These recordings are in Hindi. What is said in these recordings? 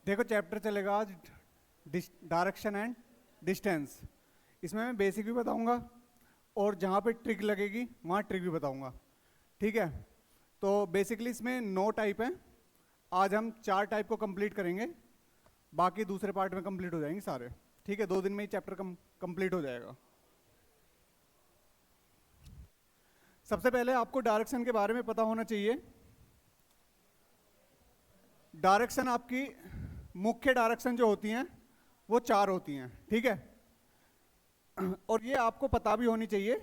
देखो चैप्टर चलेगा आज डायरेक्शन एंड डिस्टेंस। इसमें मैं बेसिक भी बताऊंगा और जहाँ पे ट्रिक लगेगी वहाँ ट्रिक भी बताऊंगा। ठीक है, तो बेसिकली इसमें 9 टाइप हैं। आज हम 4 टाइप को कंप्लीट करेंगे, बाकी दूसरे पार्ट में कंप्लीट हो जाएंगे सारे। ठीक है, 2 दिन में ही चैप्टर कंप्लीट हो जाएगा। सबसे पहले आपको डायरेक्शन के बारे में पता होना चाहिए। डायरेक्शन आपकी मुख्य डायरेक्शन जो होती हैं वो 4 होती हैं। ठीक है, और ये आपको पता भी होनी चाहिए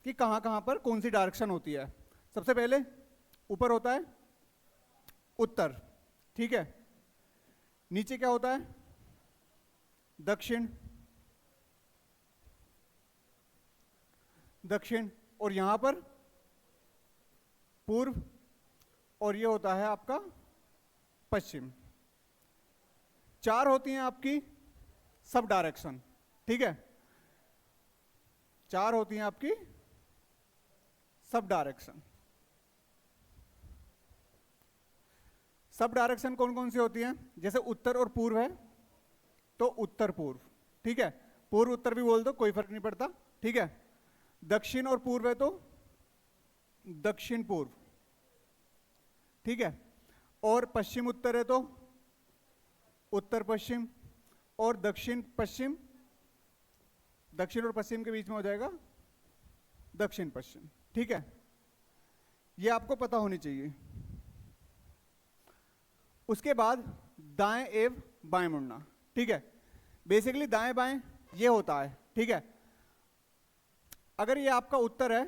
कि कहाँ कहाँ पर कौन सी डायरेक्शन होती है। सबसे पहले ऊपर होता है उत्तर। ठीक है, नीचे क्या होता है? दक्षिण। दक्षिण, और यहां पर पूर्व, और ये होता है आपका पश्चिम। 4 होती हैं आपकी सब डायरेक्शन। ठीक है, 4 होती हैं आपकी सब डायरेक्शन। सब डायरेक्शन कौन कौन सी होती हैं? जैसे उत्तर और पूर्व है तो उत्तर पूर्व। ठीक है, पूर्व उत्तर भी बोल दो, कोई फर्क नहीं पड़ता। ठीक है, दक्षिण और पूर्व है तो दक्षिण पूर्व। ठीक है, और पश्चिम उत्तर है तो उत्तर पश्चिम, और दक्षिण पश्चिम, दक्षिण और पश्चिम के बीच में हो जाएगा दक्षिण पश्चिम। ठीक है, ये आपको पता होनी चाहिए। उसके बाद दाएं एवं बाएं मुड़ना। ठीक है, बेसिकली दाएं बाएं ये होता है। ठीक है, अगर ये आपका उत्तर है,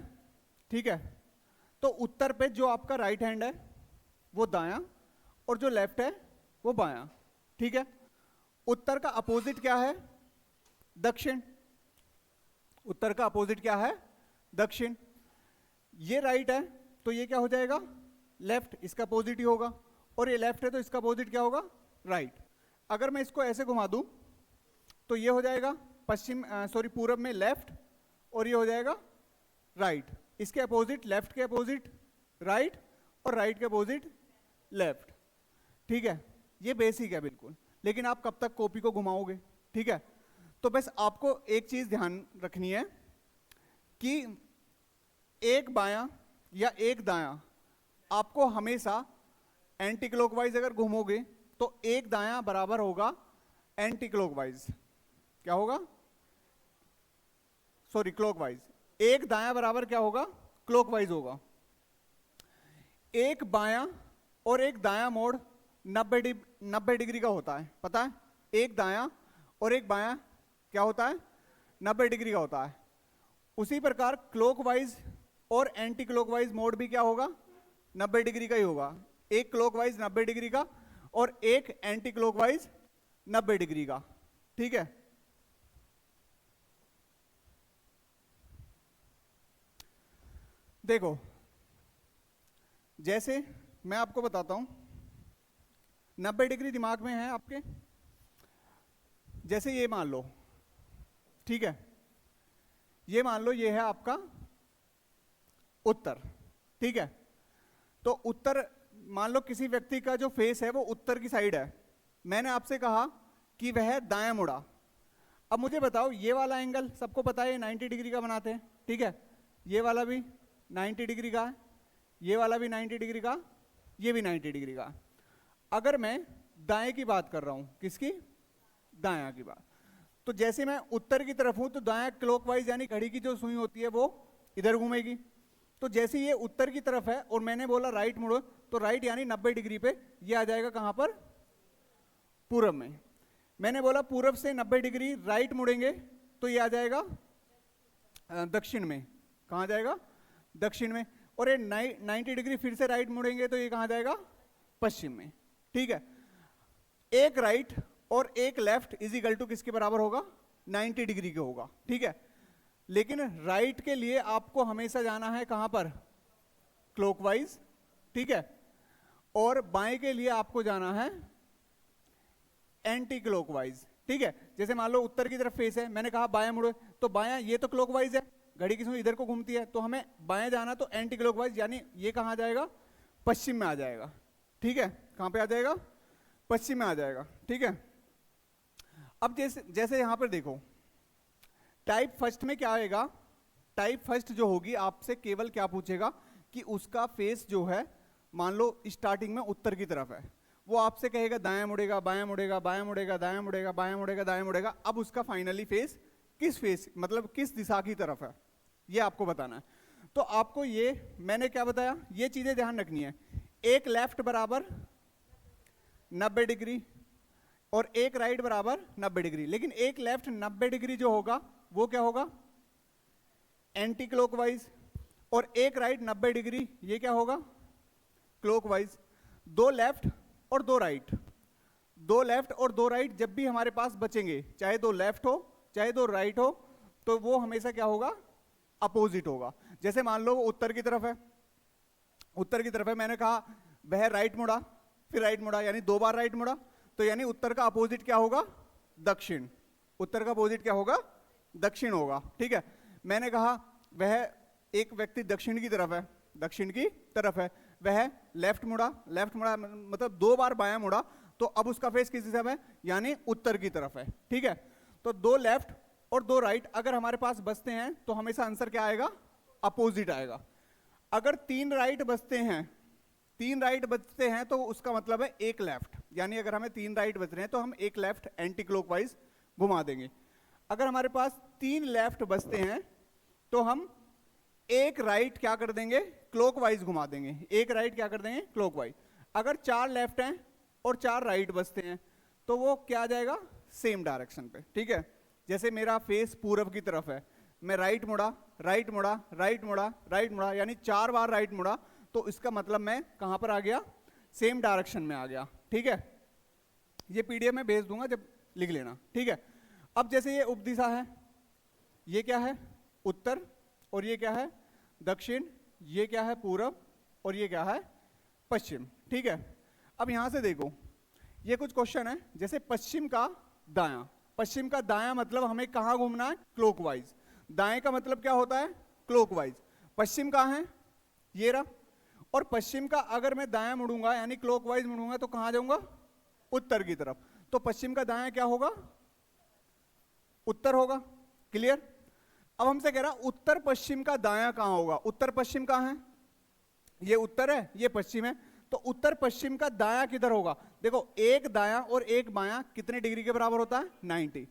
ठीक है, तो उत्तर पे जो आपका राइट हैंड है वो दायां और जो लेफ्ट है वो बायां। ठीक है, उत्तर का अपोजिट क्या है? दक्षिण। उत्तर का अपोजिट क्या है? दक्षिण। ये राइट है तो ये क्या हो जाएगा? लेफ्ट, इसका अपोजिट ही होगा। और ये लेफ्ट है तो इसका अपोजिट क्या होगा? राइट। अगर मैं इसको ऐसे घुमा दूं तो ये हो जाएगा पश्चिम, सॉरी पूरब में लेफ्ट, और ये हो जाएगा राइट। इसके अपोजिट, लेफ्ट के अपोजिट राइट, और राइट के अपोजिट लेफ्ट। ठीक है, ये बेसिक है बिल्कुल, लेकिन आप कब तक कॉपी को घुमाओगे? ठीक है, तो बस आपको एक चीज ध्यान रखनी है कि एक बायां या एक दायां आपको हमेशा एंटी क्लॉकवाइज अगर घूमोगे तो एक दायां बराबर होगा एंटी क्लॉकवाइज। क्या होगा? Sorry, clockwise. एक दायां बराबर क्या होगा? क्लॉकवाइज होगा। एक बायां और एक दायां मोड़ 90 डिग्री का होता है, पता है? एक दायां और एक बायां क्या होता है? 90 डिग्री का होता है। उसी प्रकार क्लॉकवाइज और एंटी क्लॉकवाइज मोड भी क्या होगा? 90 डिग्री का ही होगा। एक क्लॉकवाइज 90 डिग्री का और एक एंटी क्लॉकवाइज 90 डिग्री का। ठीक है, देखो जैसे मैं आपको बताता हूं, 90 डिग्री दिमाग में है आपके। जैसे ये मान लो, ठीक है, ये मान लो ये है आपका उत्तर। ठीक है, तो उत्तर, मान लो किसी व्यक्ति का जो फेस है वो उत्तर की साइड है। मैंने आपसे कहा कि वह दायां मुड़ा। अब मुझे बताओ, ये वाला एंगल सबको पता है 90 डिग्री का बनाते हैं। ठीक है, ये वाला भी 90 डिग्री का है, ये वाला भी 90 डिग्री का, ये भी 90 डिग्री का। अगर मैं दाएं की बात कर रहा हूं, किसकी? दायां की बात। तो जैसे मैं उत्तर की तरफ हूं तो दायां क्लॉकवाइज यानी घड़ी की जो सुई होती है वो इधर घूमेगी। तो जैसे ये उत्तर की तरफ है और मैंने बोला राइट मुड़ो, तो राइट यानी 90 डिग्री पे ये आ जाएगा कहां पर? पूरब में। मैंने बोला पूरब से 90 डिग्री राइट मुड़ेंगे तो ये आ जाएगा दक्षिण में। कहां जाएगा? दक्षिण में। और ये 90 डिग्री फिर से राइट मुड़ेंगे तो ये कहां जाएगा? पश्चिम में। ठीक है, एक राइट और एक लेफ्ट इज इक्वल टू किसके बराबर होगा? 90 डिग्री के होगा। ठीक है, लेकिन राइट के लिए आपको हमेशा जाना है कहां पर? क्लॉकवाइज। ठीक है, और बाएं के लिए आपको जाना है एंटी क्लॉकवाइज। ठीक है, जैसे मान लो उत्तर की तरफ फेस है, मैंने कहा बायां मुड़ो, तो बायां ये तो क्लॉकवाइज है, घड़ी की सुई इधर को घूमती है, तो हमें बाएं जाना तो एंटी क्लॉकवाइज, यानी ये कहां जाएगा? पश्चिम में आ जाएगा। ठीक है, कहां पे आ जाएगा? पश्चिम में आ जाएगा, ठीक है। अब जैसे जैसे यहां पर देखो, टाइप फर्स्ट में क्या आएगा, टाइप फर्स्ट जो होगी आपसे केवल क्या पूछेगा कि उसका फेस जो है, मान लो स्टार्टिंग में उत्तर की तरफ है, वो आपसे कहेगा दाएं मुड़ेगा, बाएं मुड़ेगा, बाएं मुड़ेगा, दाएं मुड़ेगा, बाएं मुड़ेगा, दाएं मुड़ेगा। अब उसका फाइनली फेस किस फेस मतलब किस दिशा की तरफ है, ये आपको बताना है। तो आपको ये मैंने क्या बताया, ये चीजें ध्यान रखनी है। एक लेफ्ट बराबर 90 डिग्री और एक राइट बराबर 90 डिग्री, लेकिन एक लेफ्ट 90 डिग्री जो होगा वो क्या होगा, एंटी क्लॉकवाइज, और एक राइट 90 डिग्री ये क्या होगा, क्लॉकवाइज। दो लेफ्ट और दो राइट, दो लेफ्ट और दो राइट जब भी हमारे पास बचेंगे, चाहे दो लेफ्ट हो चाहे दो राइट हो, तो वो हमेशा क्या होगा, अपोजिट होगा। जैसे मान लो वो उत्तर की तरफ है, उत्तर की तरफ है, मैंने कहा वह राइट मुड़ा, फिर राइट मुड़ा, यानी दो बार राइट मुड़ा, तो यानी उत्तर का अपोजिट क्या होगा, दक्षिण। उत्तर का अपोजिट क्या होगा, दक्षिण होगा, ठीक है। मैंने कहा वह एक व्यक्ति दक्षिण की तरफ है, दक्षिण की तरफ है, वह लेफ्ट मुड़ा, लेफ्ट मुड़ा मतलब दो बार बायां मुड़ा, तो अब उसका फेस किस दिशा में है, यानी उत्तर की तरफ है, ठीक है। तो दो लेफ्ट और दो राइट अगर हमारे पास बचते हैं तो हमेशा आंसर क्या आएगा, अपोजिट आएगा। अगर तीन राइट बचते हैं, तीन राइट बचते हैं तो उसका मतलब है एक लेफ्ट, यानी अगर हमें तीन राइट बच रहे हैं तो हम एक लेफ्ट एंटी क्लॉकवाइज घुमा देंगे। अगर हमारे पास तीन लेफ्ट बचते हैं तो हम एक राइट क्या कर देंगे, क्लॉकवाइज घुमा देंगे, एक राइट क्या कर देंगे, क्लॉकवाइज। अगर चार लेफ्ट हैं और चार राइट बचते हैं तो वो क्या आ जाएगा, सेम डायरेक्शन पे, ठीक है। जैसे मेरा फेस पूरब की तरफ है, मैं राइट मुड़ा, राइट मुड़ा, राइट मुड़ा, राइट मुड़ा, यानी चार बार राइट मुड़ा, तो इसका मतलब मैं कहां पर आ गया, सेम डायरेक्शन में आ गया, ठीक है। ये पीडीएफ में भेज दूंगा, जब लिख लेना, ठीक है। अब जैसे ये उपदिशा है, ये क्या है, उत्तर, और ये क्या है, दक्षिण, ये क्या है, पूरब, और ये क्या है, पश्चिम, ठीक है। अब यहां से देखो, ये कुछ क्वेश्चन है, जैसे पश्चिम का दायां, पश्चिम का दायां मतलब हमें कहां घूमना है, क्लॉकवाइज। दाएं का मतलब क्या होता है, क्लॉकवाइज। पश्चिम कहां है, ये रहा, और पश्चिम का अगर मैं दायां मुड़ूंगा यानी क्लॉकवाइज मुड़ूंगा तो कहां जाऊंगा, उत्तर की तरफ। तो पश्चिम का दायां क्या होगा, उत्तर होगा, क्लियर। अब हमसे कह रहा उत्तर पश्चिम का दायां कहां होगा, उत्तर पश्चिम कहां है, ये उत्तर है, ये पश्चिम है, तो उत्तर पश्चिम का दायां किधर होगा। देखो एक दायां और एक बायां कितने डिग्री के बराबर होता है, 90।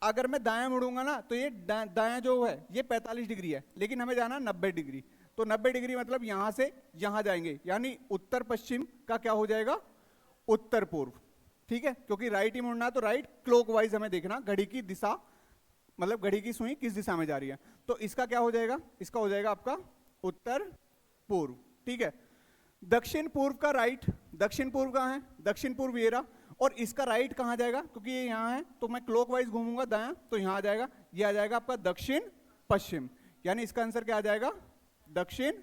अगर मैं दायां मुड़ूंगा ना तो ये दायां जो है ये 45 डिग्री है, लेकिन हमें जाना 90 डिग्री, तो 90 डिग्री मतलब यहां से यहां जाएंगे, यानी उत्तर पश्चिम का क्या हो जाएगा, उत्तर पूर्व, ठीक है। क्योंकि राइट ही मुड़ना तो राइट, क्लॉकवाइज हमें देखना घड़ी की दिशा, मतलब घड़ी की सुई किस दिशा में जा रही है, तो इसका क्या हो जाएगा, इसका हो जाएगा आपका उत्तर पूर्व, ठीक है। दक्षिण पूर्व का राइट, दक्षिण पूर्व कहां है, दक्षिण पूर्व ये रहा, और इसका राइट कहां जाएगा, क्योंकि ये यहां है तो मैं क्लॉकवाइज घूमूंगा दायां, तो यहां आ जाएगा, ये आ जाएगा आपका दक्षिण पश्चिम, यानी इसका आंसर क्या आ जाएगा, दक्षिण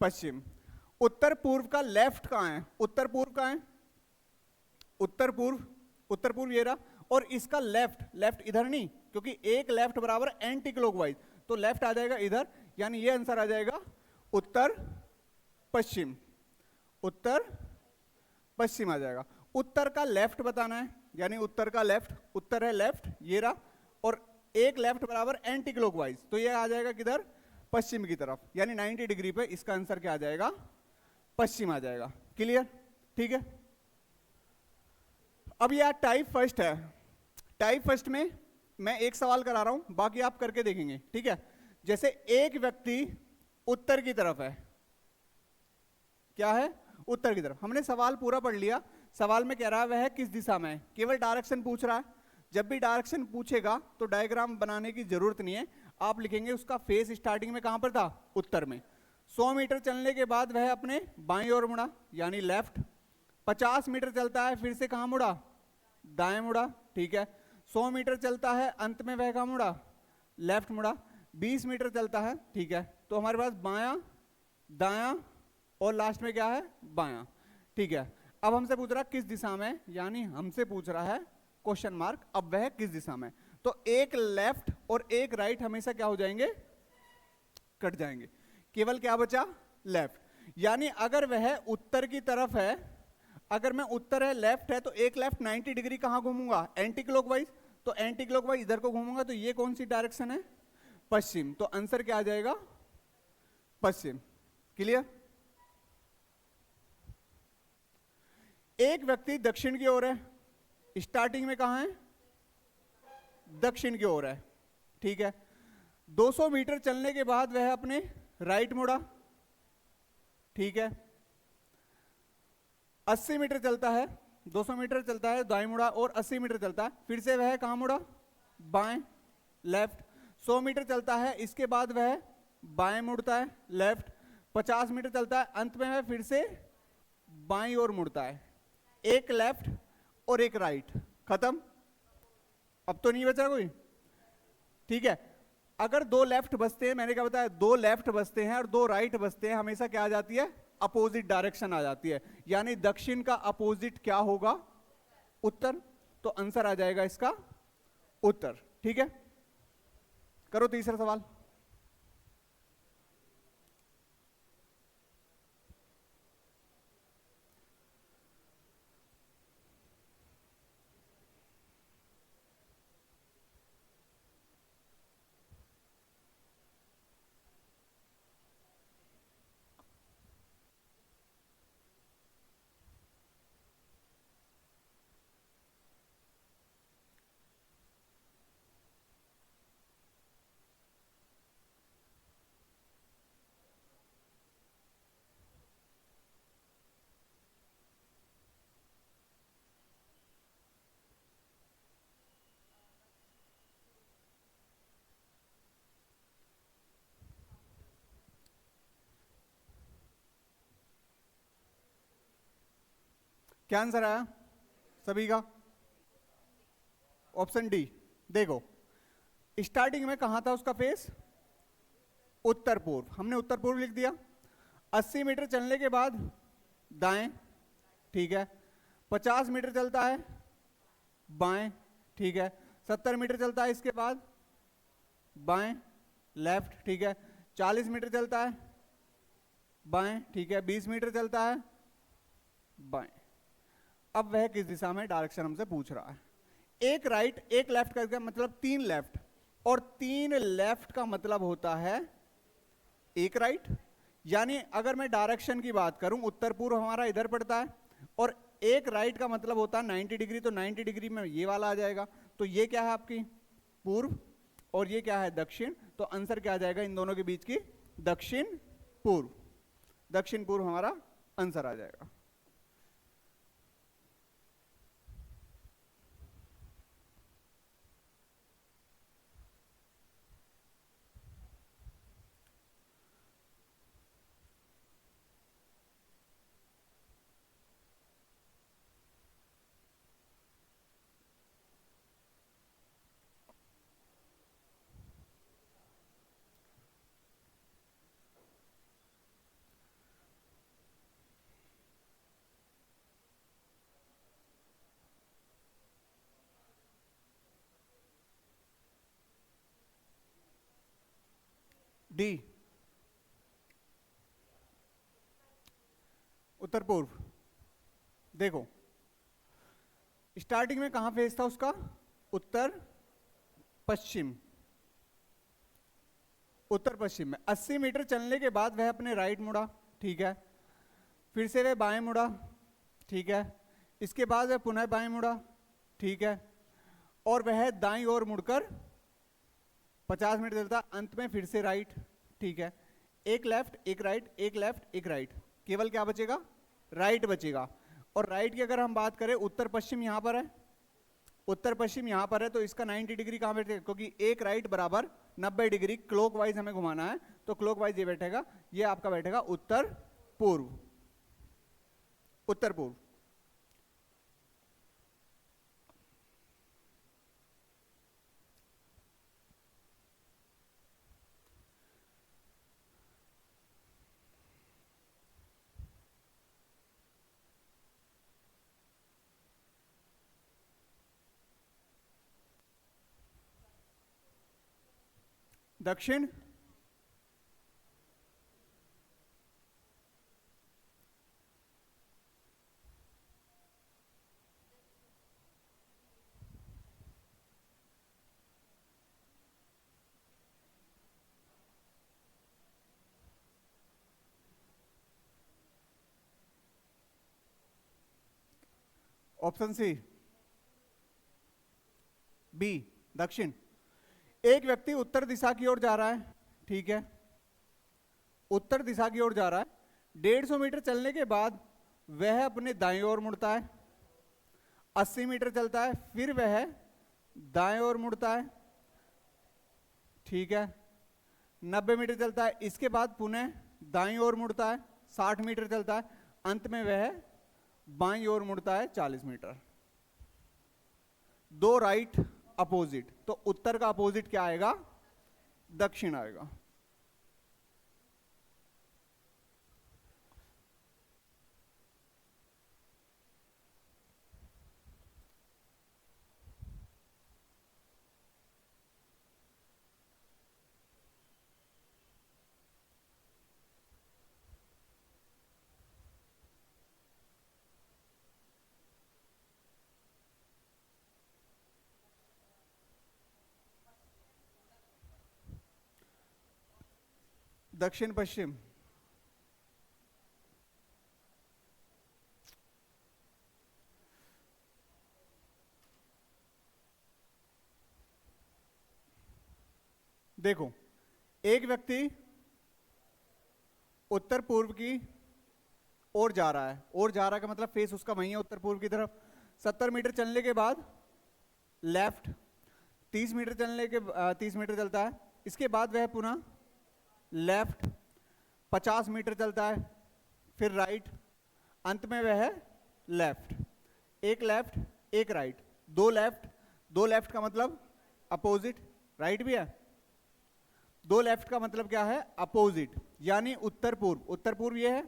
पश्चिम। उत्तर पूर्व का लेफ्ट कहां है, उत्तर पूर्व कहां है, उत्तर पूर्व, उत्तर पूर्व ये रहा, और इसका लेफ्ट, लेफ्ट इधर नहीं, क्योंकि एक लेफ्ट बराबर एंटी क्लॉकवाइज, तो लेफ्ट आ जाएगा इधर, यानी ये आंसर आ जाएगा उत्तर पश्चिम, उत्तर पश्चिम आ जाएगा। उत्तर का लेफ्ट बताना है, यानी उत्तर का लेफ्ट, उत्तर है लेफ्ट ये रहा, और एक लेफ्ट बराबर एंटी क्लॉकवाइज, तो ये आ जाएगा किधर, पश्चिम की तरफ, यानी 90 डिग्री पे इसका आंसर क्या आ जाएगा, पश्चिम आ जाएगा, क्लियर, ठीक है। अब यह टाइप फर्स्ट है, टाइप फर्स्ट में मैं एक सवाल करा रहा हूं, बाकी आप करके देखेंगे, ठीक है। जैसे एक व्यक्ति उत्तर की तरफ है, क्या है, उत्तर की तरफ, हमने सवाल पूरा पढ़ लिया। सवाल में कह रहा है वह किस दिशा में है, केवल डायरेक्शन पूछ रहा है। जब भी डायरेक्शन पूछेगा तो डायग्राम बनाने की जरूरत नहीं है, आप लिखेंगे उसका फेस स्टार्टिंग में कहां पर था, उत्तर में। 100 मीटर चलने के बाद वह अपने बाईं ओर मुड़ा, यानी लेफ्ट। 50 मीटर चलता है, फिर से कहां मुड़ा, दाएं मुड़ा, ठीक है। 100 मीटर चलता है, अंत में वह कहां मुड़ा, लेफ्ट मुड़ा। 20 मीटर चलता है, ठीक है, तो हमारे पास बायां, दायां और लास्ट में क्या है, बायां, ठीक है। अब हमसे पूछ रहा किस दिशा में, यानी हमसे पूछ रहा है क्वेश्चन मार्क, अब वह किस दिशा में, तो एक लेफ्ट और एक राइट हमेशा क्या हो जाएंगे, कट जाएंगे, केवल क्या बचा, लेफ्ट। यानी अगर वह उत्तर की तरफ है, अगर मैं उत्तर है लेफ्ट है तो एक लेफ्ट 90 डिग्री कहां घूमूंगा, एंटी क्लॉकवाइज, तो एंटी क्लॉकवाइज इधर को घूमूंगा, तो ये कौन सी डायरेक्शन है, पश्चिम, तो आंसर क्या आ जाएगा, पश्चिम। क्लियर। एक व्यक्ति दक्षिण की ओर है, स्टार्टिंग में कहां है, दक्षिण की ओर है, ठीक है। 200 मीटर चलने के बाद वह अपने राइट मुड़ा, ठीक है। 80 मीटर चलता है, 200 मीटर चलता है, दाएं मुड़ा, और 80 मीटर चलता है, फिर से वह कहां मुड़ा, बाएं, लेफ्ट। 100 मीटर चलता है, इसके बाद वह बाएं मुड़ता है, लेफ्ट। 50 मीटर चलता है, अंत में वह फिर से बाईं ओर मुड़ता है। एक लेफ्ट और एक राइट, खत्म। अब तो नहीं बचा कोई, ठीक है। अगर दो लेफ्ट बचते हैं, मैंने क्या बताया, दो लेफ्ट बचते हैं और दो राइट बचते हैं, हमेशा क्या आ जाती है, अपोजिट डायरेक्शन आ जाती है, यानी दक्षिण का अपोजिट क्या होगा, उत्तर, तो आंसर आ जाएगा इसका उत्तर, ठीक है। करो तीसरा सवाल। क्या आंसर आया सभी का, ऑप्शन डी। देखो स्टार्टिंग में कहां था उसका फेस, उत्तर पूर्व, हमने उत्तर पूर्व लिख दिया। 80 मीटर चलने के बाद दाएं, ठीक है। 50 मीटर चलता है, बाएं, ठीक है। 70 मीटर चलता है, इसके बाद बाएं, लेफ्ट, ठीक है। 40 मीटर चलता है, बाएं, ठीक है। 20 मीटर चलता है, बाएं। अब वह किस दिशा में डायरेक्शन हमसे पूछ रहा है, एक राइट एक लेफ्ट का मतलब 3 लेफ्ट, और 3 लेफ्ट का मतलब होता है एक राइट। यानी अगर मैं डायरेक्शन की बात करूं, उत्तर पूर्व हमारा इधर पड़ता है, और एक राइट का मतलब होता है 90 डिग्री, तो 90 डिग्री में ये वाला आ जाएगा। तो ये क्या है आपकी पूर्व, और ये क्या है दक्षिण, तो आंसर क्या आ जाएगा इन दोनों के बीच की, दक्षिण पूर्व। दक्षिण पूर्व हमारा आंसर आ जाएगा। डी, उत्तर पूर्व। देखो स्टार्टिंग में कहां फेस था उसका, उत्तर पश्चिम, उत्तर पश्चिम में। 80 मीटर चलने के बाद वह अपने राइट मुड़ा, ठीक है। फिर से वह बाएं मुड़ा, ठीक है। इसके बाद वह पुनः बाएं मुड़ा, ठीक है। और वह दाईं ओर मुड़कर 50 मिनट चलता, अंत में फिर से राइट, ठीक है। एक लेफ्ट एक राइट, एक लेफ्ट एक राइट, केवल क्या बचेगा, राइट बचेगा। और राइट की अगर हम बात करें, उत्तर पश्चिम यहां पर है, उत्तर पश्चिम यहां पर है, तो इसका 90 डिग्री कहां बैठेगा, क्योंकि एक राइट बराबर 90 डिग्री क्लॉकवाइज हमें घुमाना है, तो क्लॉकवाइज ये बैठेगा, ये आपका बैठेगा उत्तर पूर्व, उत्तर पूर्व। दक्षिण, ऑप्शन सी, बी दक्षिण। एक व्यक्ति उत्तर दिशा की ओर जा रहा है, ठीक है, उत्तर दिशा की ओर जा रहा है। 150 मीटर चलने के बाद वह अपने दाईं ओर मुड़ता है। 80 मीटर चलता है, फिर वह दाएं ओर मुड़ता है, ठीक है। 90 मीटर चलता है, इसके बाद पुनः दाईं ओर मुड़ता है। 60 मीटर चलता है, अंत में वह बाईं ओर मुड़ता है 40 मीटर। दो राइट अपोजिट, तो उत्तर का अपोजिट क्या आएगा? दक्षिण आएगा। दक्षिण पश्चिम, देखो एक व्यक्ति उत्तर पूर्व की ओर जा रहा है, और जा रहा है का मतलब फेस उसका वही है उत्तर पूर्व की तरफ। 70 मीटर चलने के बाद लेफ्ट, 30 मीटर चलने के 30 मीटर चलता है, इसके बाद वह पुनः लेफ्ट, 50 मीटर चलता है, फिर राइट, अंत में वह है लेफ्ट। एक लेफ्ट एक राइट, दो लेफ्ट का मतलब अपोजिट, राइट भी है। दो लेफ्ट का मतलब क्या है? अपोजिट, यानी उत्तर पूर्व। उत्तर पूर्व ये है,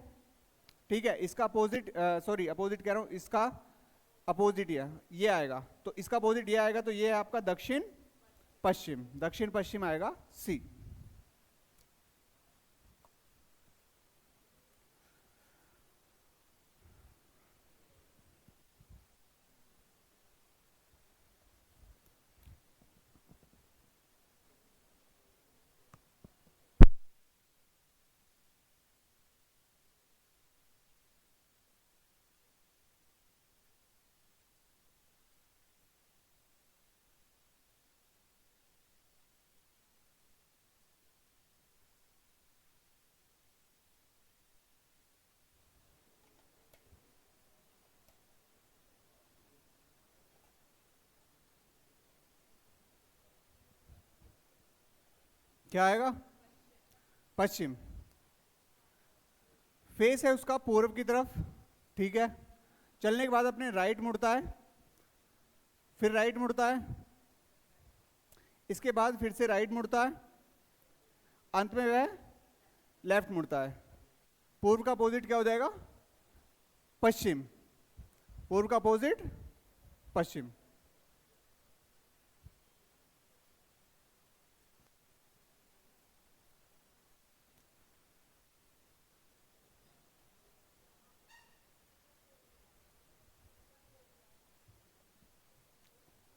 ठीक है, इसका अपोजिट, सॉरी अपोजिट कह रहा हूं, इसका अपोजिट ये आएगा, तो इसका अपोजिट ये आएगा, तो ये है आपका दक्षिण पश्चिम। दक्षिण पश्चिम आएगा सी। क्या आएगा? पश्चिम। फेस है उसका पूर्व की तरफ, ठीक है। चलने के बाद अपने राइट मुड़ता है, फिर राइट मुड़ता है, इसके बाद फिर से राइट मुड़ता है, अंत में वह लेफ्ट मुड़ता है। पूर्व का अपोजिट क्या हो जाएगा? पश्चिम। पूर्व का अपोजिट पश्चिम।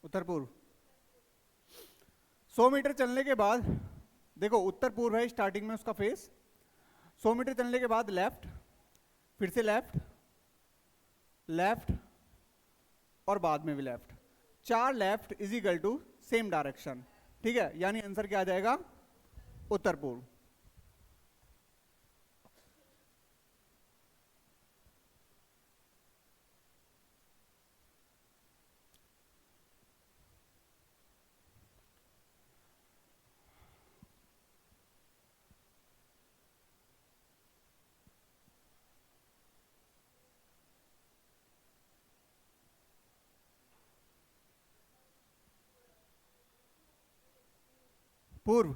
उत्तर पूर्व। 100 मीटर चलने के बाद, देखो उत्तर पूर्व है स्टार्टिंग में उसका फेस। 100 मीटर चलने के बाद लेफ्ट, फिर से लेफ्ट, लेफ्ट और बाद में भी left. 4 left is equal to same direction, ठीक है, यानी आंसर क्या आ जाएगा? उत्तर पूर्व। पूर्व।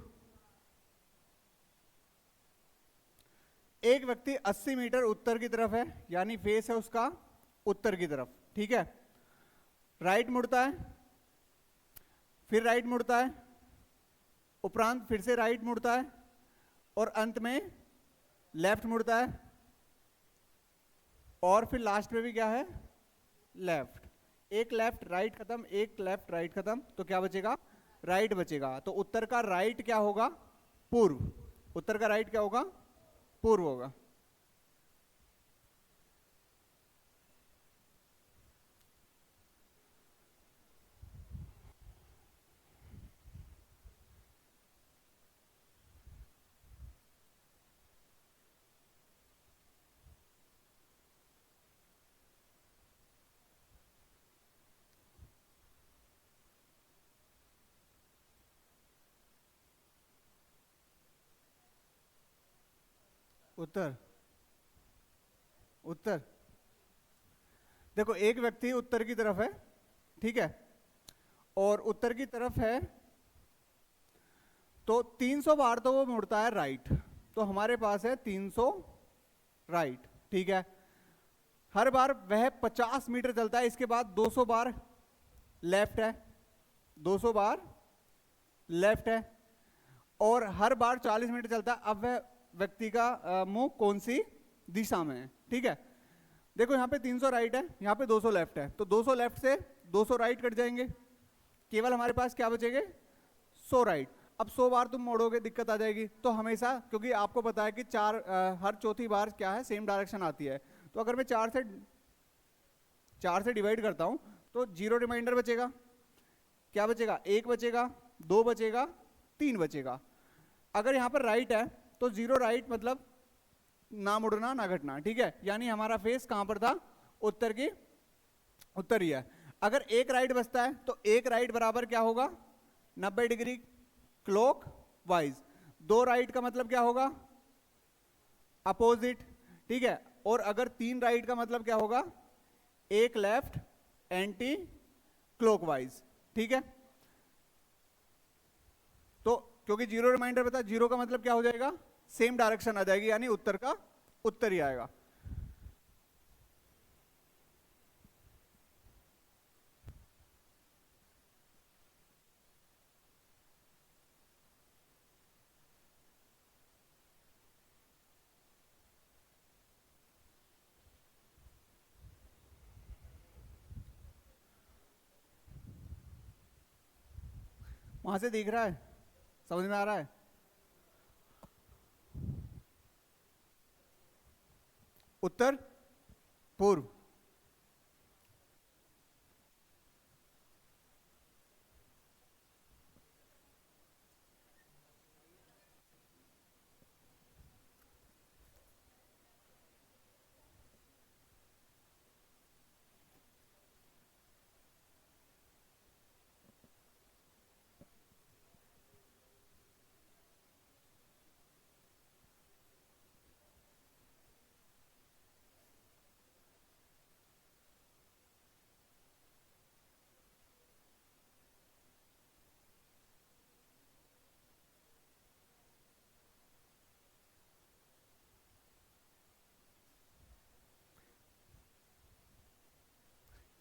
एक व्यक्ति 80 मीटर उत्तर की तरफ है, यानी फेस है उसका उत्तर की तरफ, ठीक है। राइट मुड़ता है, फिर राइट मुड़ता है, उपरांत फिर से राइट मुड़ता है, और अंत में लेफ्ट मुड़ता है, और फिर लास्ट में भी क्या है? लेफ्ट। एक लेफ्ट राइट खत्म, एक लेफ्ट राइट खत्म, तो क्या बचेगा? राइट बचेगा। तो उत्तर का राइट क्या होगा? पूर्व। उत्तर का राइट क्या होगा? पूर्व होगा। उत्तर उत्तर देखो, एक व्यक्ति उत्तर की तरफ है, ठीक है, और उत्तर की तरफ है, तो 300 बार तो वो मुड़ता है राइट, तो हमारे पास है 300 राइट, ठीक है। हर बार वह 50 मीटर चलता है, इसके बाद 200 बार लेफ्ट है, 200 बार लेफ्ट है, और हर बार 40 मीटर चलता है। अब वह व्यक्ति का मुंह कौन सी दिशा में है, ठीक है। देखो यहाँ पे 300 राइट है, यहाँ पे 200 लेफ्ट है, तो 200 लेफ्ट से 200 राइट कट जाएंगे, केवल हमारे पास क्या बचेंगे, 100 राइट। अब 100 बार तुम मोड़ोगे दिक्कत आ जाएगी, तो हमेशा, क्योंकि आपको पता है कि हर चौथी बार क्या है, सेम डायरेक्शन आती है, तो अगर मैं 4 से डिवाइड करता हूं तो 0 रिमाइंडर बचेगा, क्या बचेगा, 1 बचेगा, 2 बचेगा, 3 बचेगा। अगर यहां पर राइट है तो 0 राइट मतलब ना मुड़ना ना घटना, ठीक है, यानी हमारा फेस कहां पर था, उत्तर ही है। अगर 1 राइट बचता है तो 1 राइट बराबर क्या होगा, 90 डिग्री क्लॉक वाइज। 2 राइट का मतलब क्या होगा, अपोजिट, ठीक है। और अगर 3 राइट का मतलब क्या होगा, 1 लेफ्ट एंटी क्लॉकवाइज, ठीक है। तो क्योंकि 0 रिमाइंडर बता, 0 का मतलब क्या हो जाएगा, सेम डायरेक्शन आ जाएगी, यानी उत्तर का उत्तर ही आएगा। वहां से दिख रहा है, समझ में आ रहा है। उत्तर पूर्व,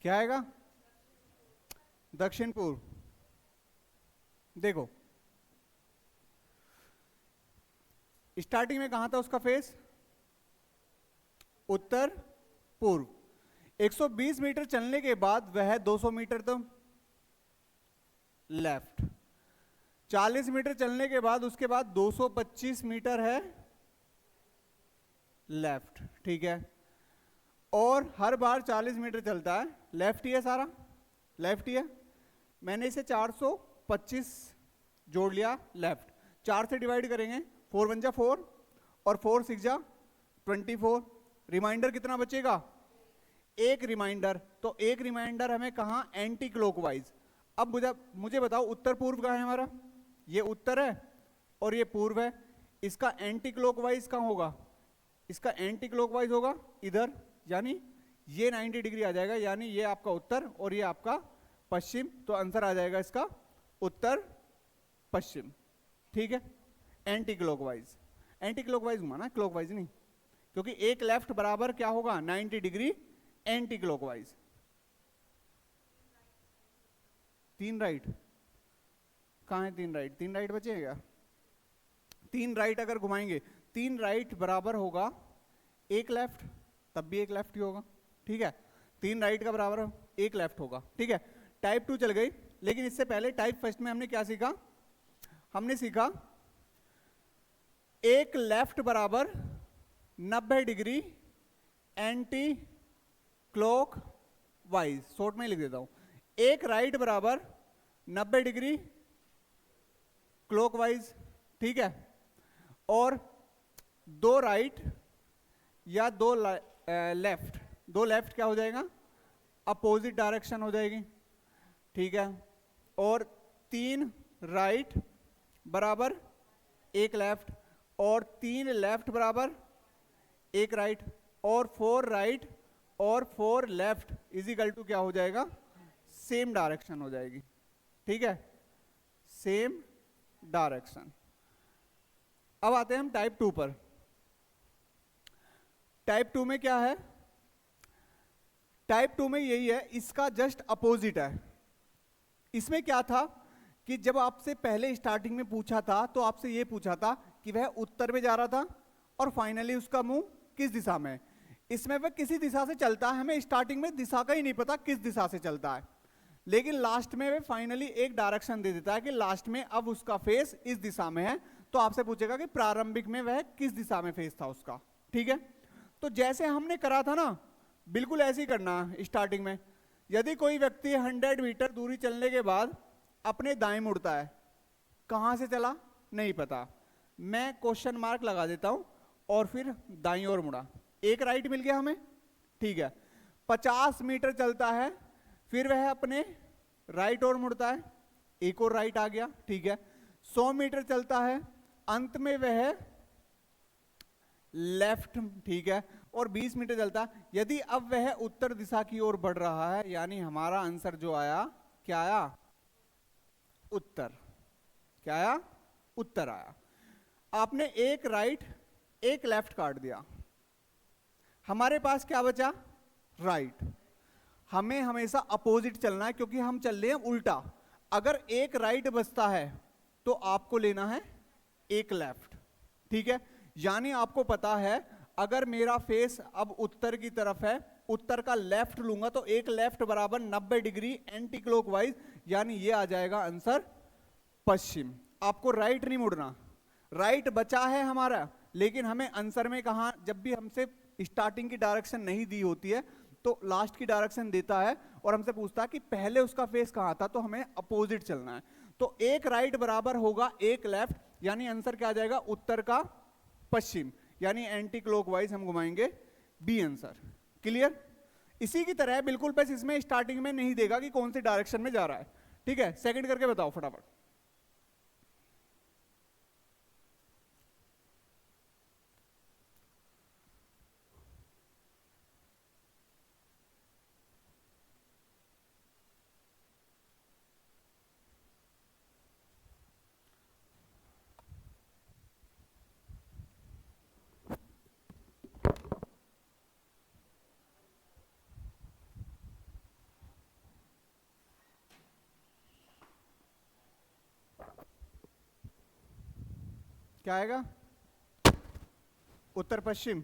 क्या आएगा, दक्षिण पूर्व। देखो स्टार्टिंग में कहां था उसका फेस, उत्तर पूर्व। 120 मीटर चलने के बाद वह 200 मीटर तो लेफ्ट, 40 मीटर चलने के बाद उसके बाद 225 मीटर है लेफ्ट, ठीक है। और हर बार 40 मीटर चलता है, लेफ्ट ही है, सारा लेफ्ट ही है। मैंने इसे 425 जोड़ लिया लेफ्ट, 4 से डिवाइड करेंगे, 4 1 जा 4 और 4 6 जा 24। रिमाइंडर कितना बचेगा, 1 रिमाइंडर। तो 1 रिमाइंडर हमें कहा, एंटी क्लॉकवाइज। अब मुझे बताओ उत्तर पूर्व कहाँ है हमारा, ये उत्तर है और ये पूर्व है, इसका एंटी क्लॉकवाइज कहाँ होगा, इसका एंटी क्लॉकवाइज होगा इधर, यानी ये 90 डिग्री आ जाएगा, यानी ये आपका उत्तर और ये आपका पश्चिम। तो आंसर आ जाएगा इसका उत्तर पश्चिम, ठीक है। एंटी क्लॉकवाइज, एंटी क्लॉकवाइज घुमाना, क्लॉकवाइज नहीं, क्योंकि 1 लेफ्ट बराबर क्या होगा, 90 डिग्री एंटी क्लॉकवाइज। 3 राइट कहाँ है, 3 राइट, 3 राइट बचे क्या, 3 राइट अगर घुमाएंगे, 3 राइट बराबर होगा 1 लेफ्ट, तब भी 1 लेफ्ट ही होगा, ठीक है। 3 राइट का बराबर 1 लेफ्ट होगा, ठीक है। टाइप 2 चल गई, लेकिन इससे पहले टाइप फर्स्ट में हमने क्या सीखा, हमने सीखा 1 लेफ्ट बराबर 90 degree anti clock wise, short में लिख देता हूं, 1 राइट बराबर 90 डिग्री क्लॉकवाइज, ठीक है। और 2 राइट या 2 लेफ्ट, 2 लेफ्ट क्या हो जाएगा, अपोजिट डायरेक्शन हो जाएगी, ठीक है। और 3 राइट बराबर 1 लेफ्ट और 3 लेफ्ट बराबर एक राइट, और 4 राइट और 4 लेफ्ट इज इक्वल टू क्या हो जाएगा, सेम डायरेक्शन हो जाएगी, ठीक है, सेम डायरेक्शन। अब आते हैं हम टाइप 2 पर। टाइप 2 में क्या है, टाइप 2 में यही है, इसका जस्ट अपोजिट है। इसमें क्या था कि जब आपसे पहले स्टार्टिंग में पूछा था तो आपसे ये पूछा था कि वह उत्तर में जा रहा था और फाइनली उसका मुंह किस दिशा में है। इसमें वह किसी दिशा से चलता है, हमें स्टार्टिंग में दिशा का ही नहीं पता किस दिशा से चलता है, लेकिन लास्ट में वह फाइनली एक डायरेक्शन दे देता है कि लास्ट में अब उसका फेस इस दिशा में है। तो आपसे पूछेगा कि प्रारंभिक में वह किस दिशा में फेस था उसका, ठीक है। तो जैसे हमने करा था ना, बिल्कुल ऐसे ही करना है स्टार्टिंग में। यदि कोई व्यक्ति 100 मीटर दूरी चलने के बाद अपने दाएं मुड़ता है, कहां से चला नहीं पता, मैं क्वेश्चन मार्क लगा देता हूं और फिर दाईं ओर मुड़ा, एक राइट मिल गया हमें, ठीक है। 50 मीटर चलता है, फिर वह अपने राइट ओर मुड़ता है, एक और राइट आ गया, ठीक है। 100 मीटर चलता है, अंत में वह लेफ्ट, ठीक है, और 20 मीटर चलता है। यदि अब वह उत्तर दिशा की ओर बढ़ रहा है, यानी हमारा आंसर जो आया, क्या आया, उत्तर, क्या आया, उत्तर आया। आपने एक राइट एक लेफ्ट काट दिया, हमारे पास क्या बचा, राइट। हमें हमेशा अपोजिट चलना है क्योंकि हम चल रहे हैं उल्टा। अगर एक राइट बचता है तो आपको लेना है एक लेफ्ट, ठीक है। यानी आपको पता है अगर मेरा फेस अब उत्तर की तरफ है, उत्तर का लेफ्ट लूंगा तो एक लेफ्ट बराबर 90 डिग्री एंटी क्लॉकवाइज, यानी ये आ जाएगा आंसर पश्चिम। आपको राइट नहीं मुड़ना, राइट बचा है हमारा, लेकिन हमें आंसर में कहा, जब भी हमसे स्टार्टिंग की डायरेक्शन नहीं दी होती है तो लास्ट की डायरेक्शन देता है और हमसे पूछता है कि पहले उसका फेस कहां था, तो हमें अपोजिट चलना है। तो एक राइट बराबर होगा एक लेफ्ट, यानी आंसर क्या आ जाएगा, उत्तर का पश्चिम, यानी एंटी क्लॉकवाइज हम घुमाएंगे, बी आंसर। क्लियर। इसी की तरह बिल्कुल, बस इसमें स्टार्टिंग में नहीं देगा कि कौन सी डायरेक्शन में जा रहा है, ठीक है। सेकंड करके बताओ फटाफट। क्या आएगा, उत्तर पश्चिम।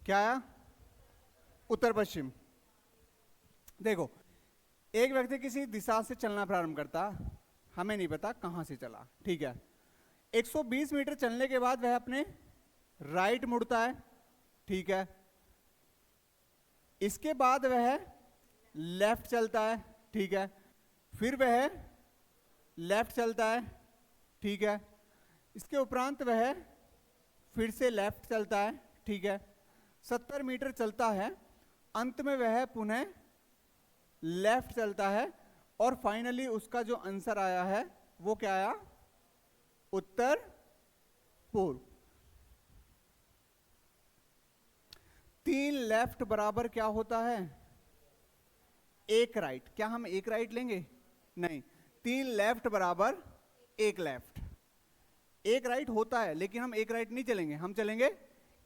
क्या आया, उत्तर पश्चिम। देखो, एक व्यक्ति किसी दिशा से चलना प्रारंभ करता, हमें नहीं पता कहां से चला, ठीक है। 120 मीटर चलने के बाद वह अपने राइट मुड़ता है, ठीक है। इसके बाद वह लेफ्ट चलता है, ठीक है। फिर वह लेफ्ट चलता है, ठीक है। इसके उपरांत वह फिर से लेफ्ट चलता है, ठीक है। 70 मीटर चलता है, अंत में वह पुनः लेफ्ट चलता है और फाइनली उसका जो आंसर आया है वो क्या आया, उत्तर पूर्व। 3 लेफ्ट बराबर क्या होता है, एक राइट। क्या हम एक राइट लेंगे, नहीं, 3 लेफ्ट बराबर एक लेफ्ट। एक राइट होता है लेकिन हम एक राइट नहीं चलेंगे, हम चलेंगे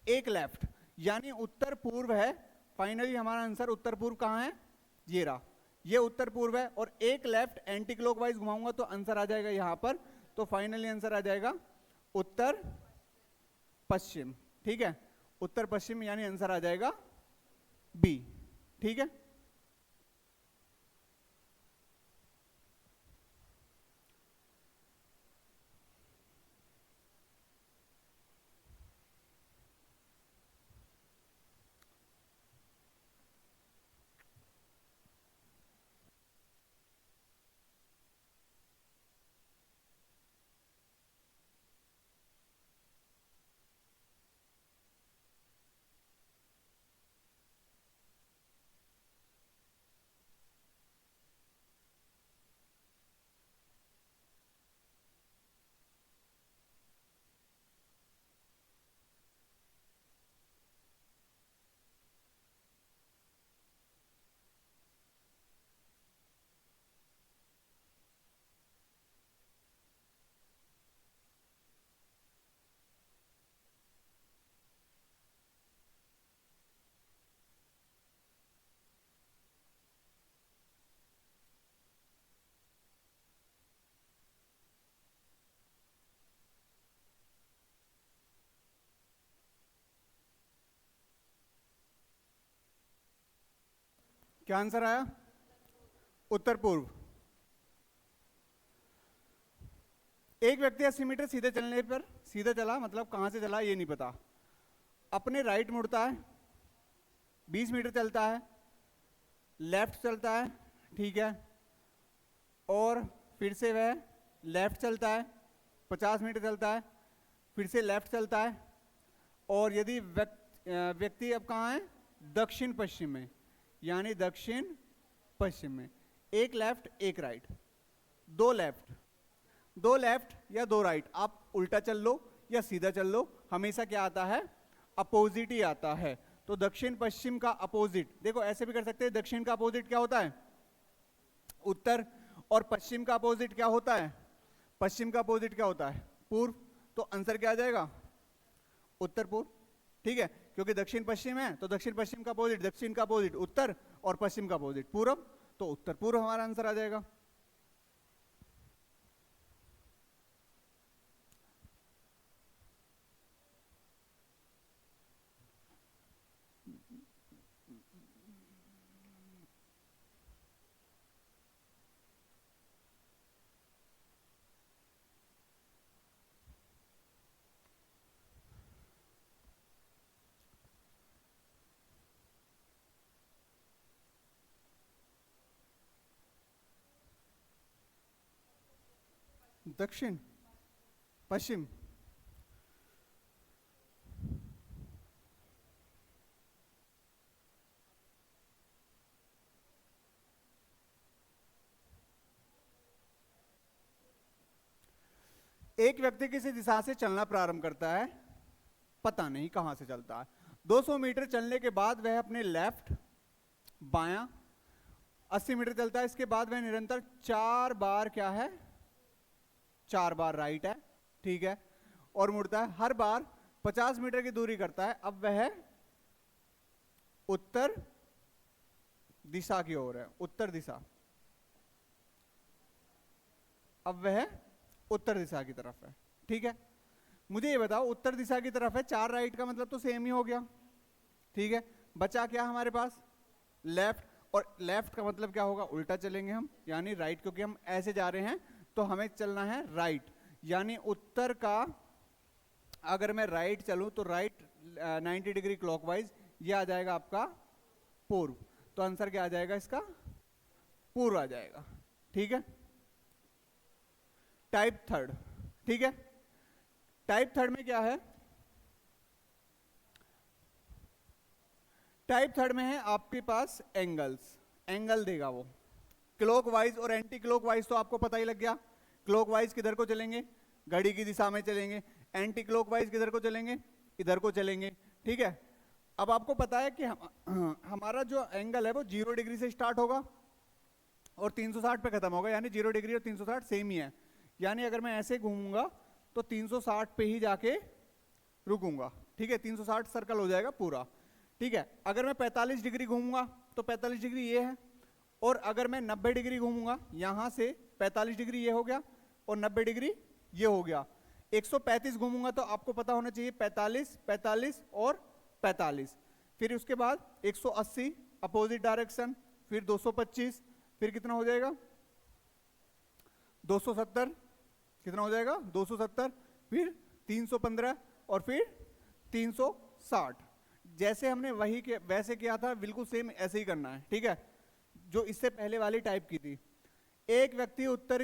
एक लेफ्ट, यानी उत्तर पूर्व है। फाइनली हमारा आंसर उत्तर पूर्व कहां है, ये रहा, ये उत्तर पूर्व है। और एक लेफ्ट एंटी क्लॉकवाइज घुमाऊंगा तो आंसर आ जाएगा यहां पर, तो फाइनली आंसर आ जाएगा उत्तर पश्चिम, ठीक है। उत्तर पश्चिम यानी आंसर आ जाएगा बी, ठीक है। क्या आंसर आया? उत्तर पूर्व। एक व्यक्ति 80 मीटर सीधे चलने पर, सीधे चला मतलब कहां से चला ये नहीं पता, अपने राइट मुड़ता है, 20 मीटर चलता है, लेफ्ट चलता है, ठीक है, और फिर से वह लेफ्ट चलता है, 50 मीटर चलता है, फिर से लेफ्ट चलता है, और यदि व्यक्ति अब कहाँ है? दक्षिण पश्चिम में, यानी दक्षिण पश्चिम में, एक लेफ्ट एक राइट, दो लेफ्ट या दो राइट, आप उल्टा चल लो या सीधा चल लो, हमेशा क्या आता है? अपोजिट ही आता है। तो दक्षिण पश्चिम का अपोजिट, देखो ऐसे भी कर सकते हैं, दक्षिण का अपोजिट क्या होता है? उत्तर, और पश्चिम का अपोजिट क्या होता है? पश्चिम का अपोजिट क्या होता है? पूर्व। तो आंसर क्या आ जाएगा? उत्तर पूर्व, ठीक है, क्योंकि दक्षिण पश्चिम है तो दक्षिण पश्चिम का अपोजिट, दक्षिण का अपोजिट उत्तर, और पश्चिम का अपोजिट पूर्व, तो उत्तर पूर्व हमारा आंसर आ जाएगा। दक्षिण पश्चिम, एक व्यक्ति किसी दिशा से चलना प्रारंभ करता है, पता नहीं कहां से चलता है, 200 मीटर चलने के बाद वह अपने लेफ्ट बायां 80 मीटर चलता है, इसके बाद वह निरंतर 4 बार क्या है? 4 बार राइट है, ठीक है, और मुड़ता है, हर बार 50 मीटर की दूरी करता है। अब वह उत्तर दिशा की ओर है, उत्तर दिशा, अब वह उत्तर दिशा की तरफ है, ठीक है। मुझे ये बताओ, उत्तर दिशा की तरफ है, 4 राइट का मतलब तो सेम ही हो गया, ठीक है, बचा क्या हमारे पास? लेफ्ट, और लेफ्ट का मतलब क्या होगा? उल्टा चलेंगे हम, यानी राइट, क्योंकि हम ऐसे जा रहे हैं तो हमें चलना है राइट, यानी उत्तर का अगर मैं राइट चलूं तो राइट 90 डिग्री क्लॉकवाइज, ये आ जाएगा आपका पूर्व, तो आंसर क्या आ जाएगा इसका? पूर्व आ जाएगा, ठीक है। टाइप थर्ड, ठीक है, टाइप थर्ड में क्या है? टाइप थर्ड में है आपके पास एंगल्स, एंगल देगा वो क्लॉकवाइज और एंटी क्लॉकवाइज, तो आपको पता ही लग गया। क्लॉकवाइज किधर को चलेंगे? घड़ी की दिशा में चलेंगे। एंटी क्लॉकवाइज किधर को चलेंगे? इधर को चलेंगे, ठीक है। अब आपको पता है कि हमारा जो एंगल है वो 0 डिग्री से स्टार्ट होगा और 360 पे खत्म होगा, यानी 0 डिग्री और 360 सेम ही है, यानी अगर मैं ऐसे घूमूंगा तो 360 पे ही जाके रुकूंगा, ठीक है, 360 सर्कल हो जाएगा पूरा, ठीक है। अगर मैं 45 डिग्री घूमूंगा तो 45 डिग्री ये है, और अगर मैं 90 डिग्री घूमूंगा, यहां से 45 डिग्री ये हो गया और 90 डिग्री ये हो गया, 135 घूमूंगा तो आपको पता होना चाहिए 45, 45 और 45, फिर उसके बाद 180 अपोजिट डायरेक्शन, फिर 225, फिर कितना हो जाएगा? 270, कितना हो जाएगा? 270, फिर 315 और फिर 360। जैसे हमने वही के वैसे किया था, बिल्कुल सेम ऐसे ही करना है, ठीक है, जो इससे पहले वाली टाइप की थी। एक व्यक्ति उत्तर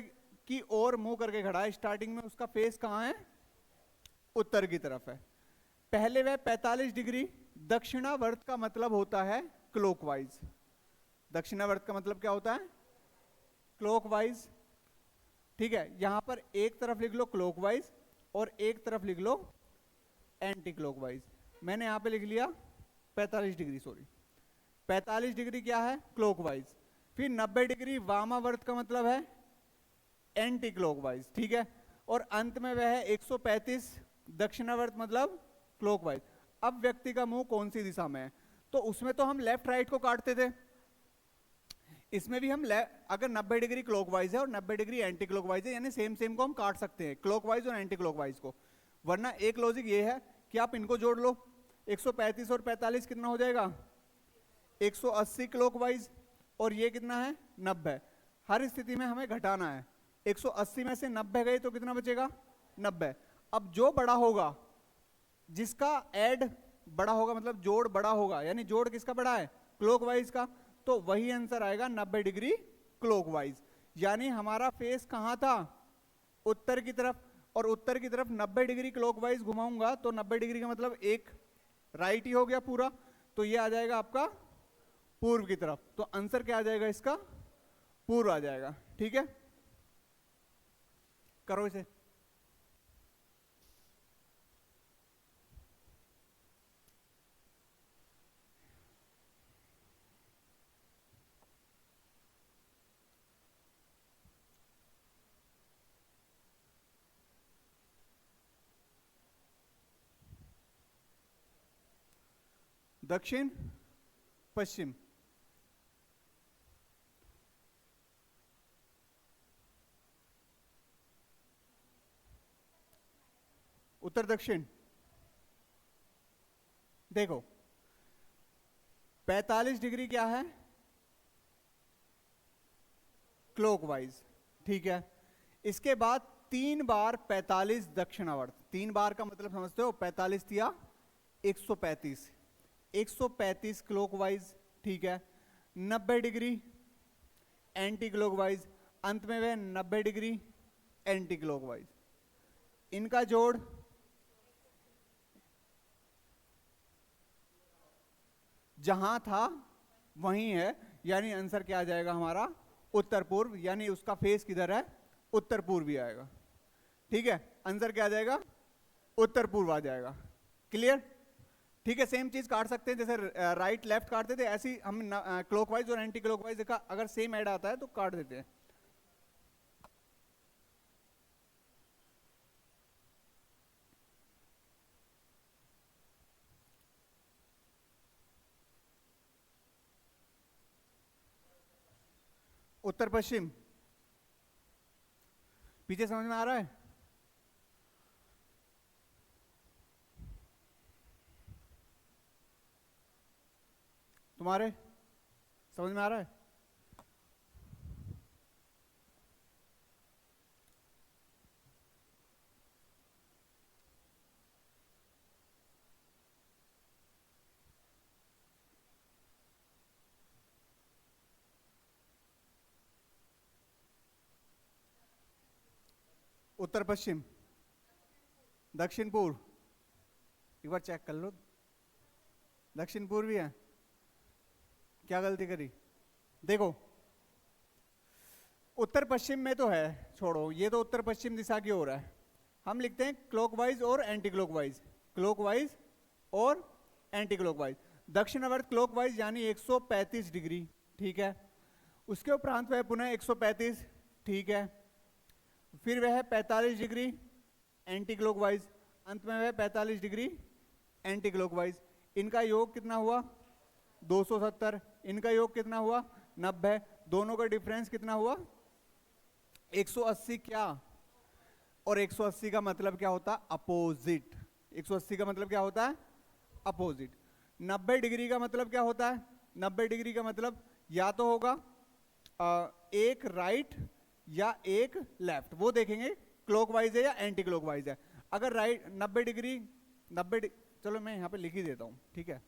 की ओर मुंह करके खड़ा है, स्टार्टिंग में उसका फेस कहां है? उत्तर की तरफ है। पहले वह 45 डिग्री, दक्षिणावर्त का मतलब होता है क्लॉकवाइज, दक्षिणावर्त का मतलब क्या होता है? क्लॉकवाइज, ठीक है। यहां पर एक तरफ लिख लो क्लॉकवाइज और एक तरफ लिख लो एंटी क्लॉकवाइज। मैंने यहां पे लिख लिया 45 डिग्री, सॉरी 45 डिग्री क्या है? क्लॉकवाइज। फिर 90 डिग्री वामावर्त का मतलब है एंटी क्लॉकवाइज, ठीक है, और अंत में वह है 135 दक्षिणावर्त मतलब क्लॉकवाइज। अब व्यक्ति का मुंह कौन सी दिशा में है? तो उसमें तो हम लेफ्ट राइट को काटते थे, इसमें भी हम अगर 90 डिग्री क्लॉकवाइज है और 90 डिग्री एंटी क्लॉकवाइज है, यानी सेम सेम को हम काट सकते हैं, क्लॉकवाइज और एंटी क्लॉकवाइज को। वरना एक लॉजिक ये है कि आप इनको जोड़ लो, 135 और 45 कितना हो जाएगा? 180 क्लॉकवाइज, और ये कितना है 90। हर स्थिति में हमें घटाना है। 180 में से 90 गए तो कितना बचेगा 90। अब जो बड़ा होगा, जिसका ऐड बड़ा होगा मतलब जोड़ बड़ा होगा, यानी जोड़ किसका बड़ा है क्लॉकवाइज का, तो वही आंसर आएगा 90 डिग्री क्लॉकवाइज। यानी हमारा फेस कहां था उत्तर की तरफ, और उत्तर की तरफ 90 डिग्री क्लॉकवाइज घुमाऊंगा तो 90 डिग्री का मतलब एक राइट ही हो गया पूरा, तो ये आ जाएगा आपका पूर्व की तरफ। तो आंसर क्या आ जाएगा इसका पूर्व आ जाएगा। ठीक है, करो इसे। दक्षिण पश्चिम, उत्तर दक्षिण। देखो 45 डिग्री क्या है क्लॉकवाइज, ठीक है। इसके बाद 3 बार 45 दक्षिणावर्त, 3 बार का मतलब समझते हो, 45 दिया 135, 135 क्लॉकवाइज, ठीक है। 90 डिग्री एंटी क्लॉकवाइज, अंत में वह 90 डिग्री एंटी क्लॉकवाइज। इनका जोड़ जहां था वहीं है, यानी आंसर क्या आ जाएगा हमारा उत्तर पूर्व, यानी उसका फेस किधर है उत्तर पूर्व ही आएगा। ठीक है, आंसर क्या आ जाएगा उत्तर पूर्व आ जाएगा। क्लियर? ठीक है, सेम चीज काट सकते हैं, जैसे राइट लेफ्ट काटते थे, ऐसी हम क्लॉकवाइज और एंटी क्लॉकवाइज का अगर सेम ऐड आता है तो काट देते हैं। उत्तर पश्चिम, पीछे समझ में आ रहा है? तुम्हारे समझ में आ रहा है? उत्तर पश्चिम, दक्षिण पूर्व, एक बार चेक कर लो। दक्षिण पूर्व ही है, क्या गलती करी? देखो उत्तर पश्चिम में तो है, छोड़ो, ये तो उत्तर पश्चिम दिशा की ओर है। हम लिखते हैं क्लॉकवाइज और एंटी क्लॉकवाइज, क्लॉकवाइज और एंटी क्लॉकवाइज। दक्षिणावर्त क्लॉकवाइज यानी 135 डिग्री, ठीक है। उसके उपरांत वह पुनः 135, ठीक है। फिर वह 45 डिग्री एंटी क्लॉकवाइज, अंत में वह 45 डिग्री एंटी क्लॉकवाइज। इनका योग कितना हुआ 270, इनका योग कितना हुआ 90, दोनों का डिफरेंस कितना हुआ 180। क्या? और 180 का मतलब क्या होता है अपोजिट, 180 का मतलब क्या होता है अपोजिट। 90 डिग्री का मतलब क्या होता है? 90 डिग्री का मतलब या तो होगा एक राइट या एक लेफ्ट, वो देखेंगे क्लॉकवाइज है या एंटी क्लॉकवाइज है। अगर राइट 90 डिग्री, चलो मैं यहां पे लिख ही देता हूं, ठीक है।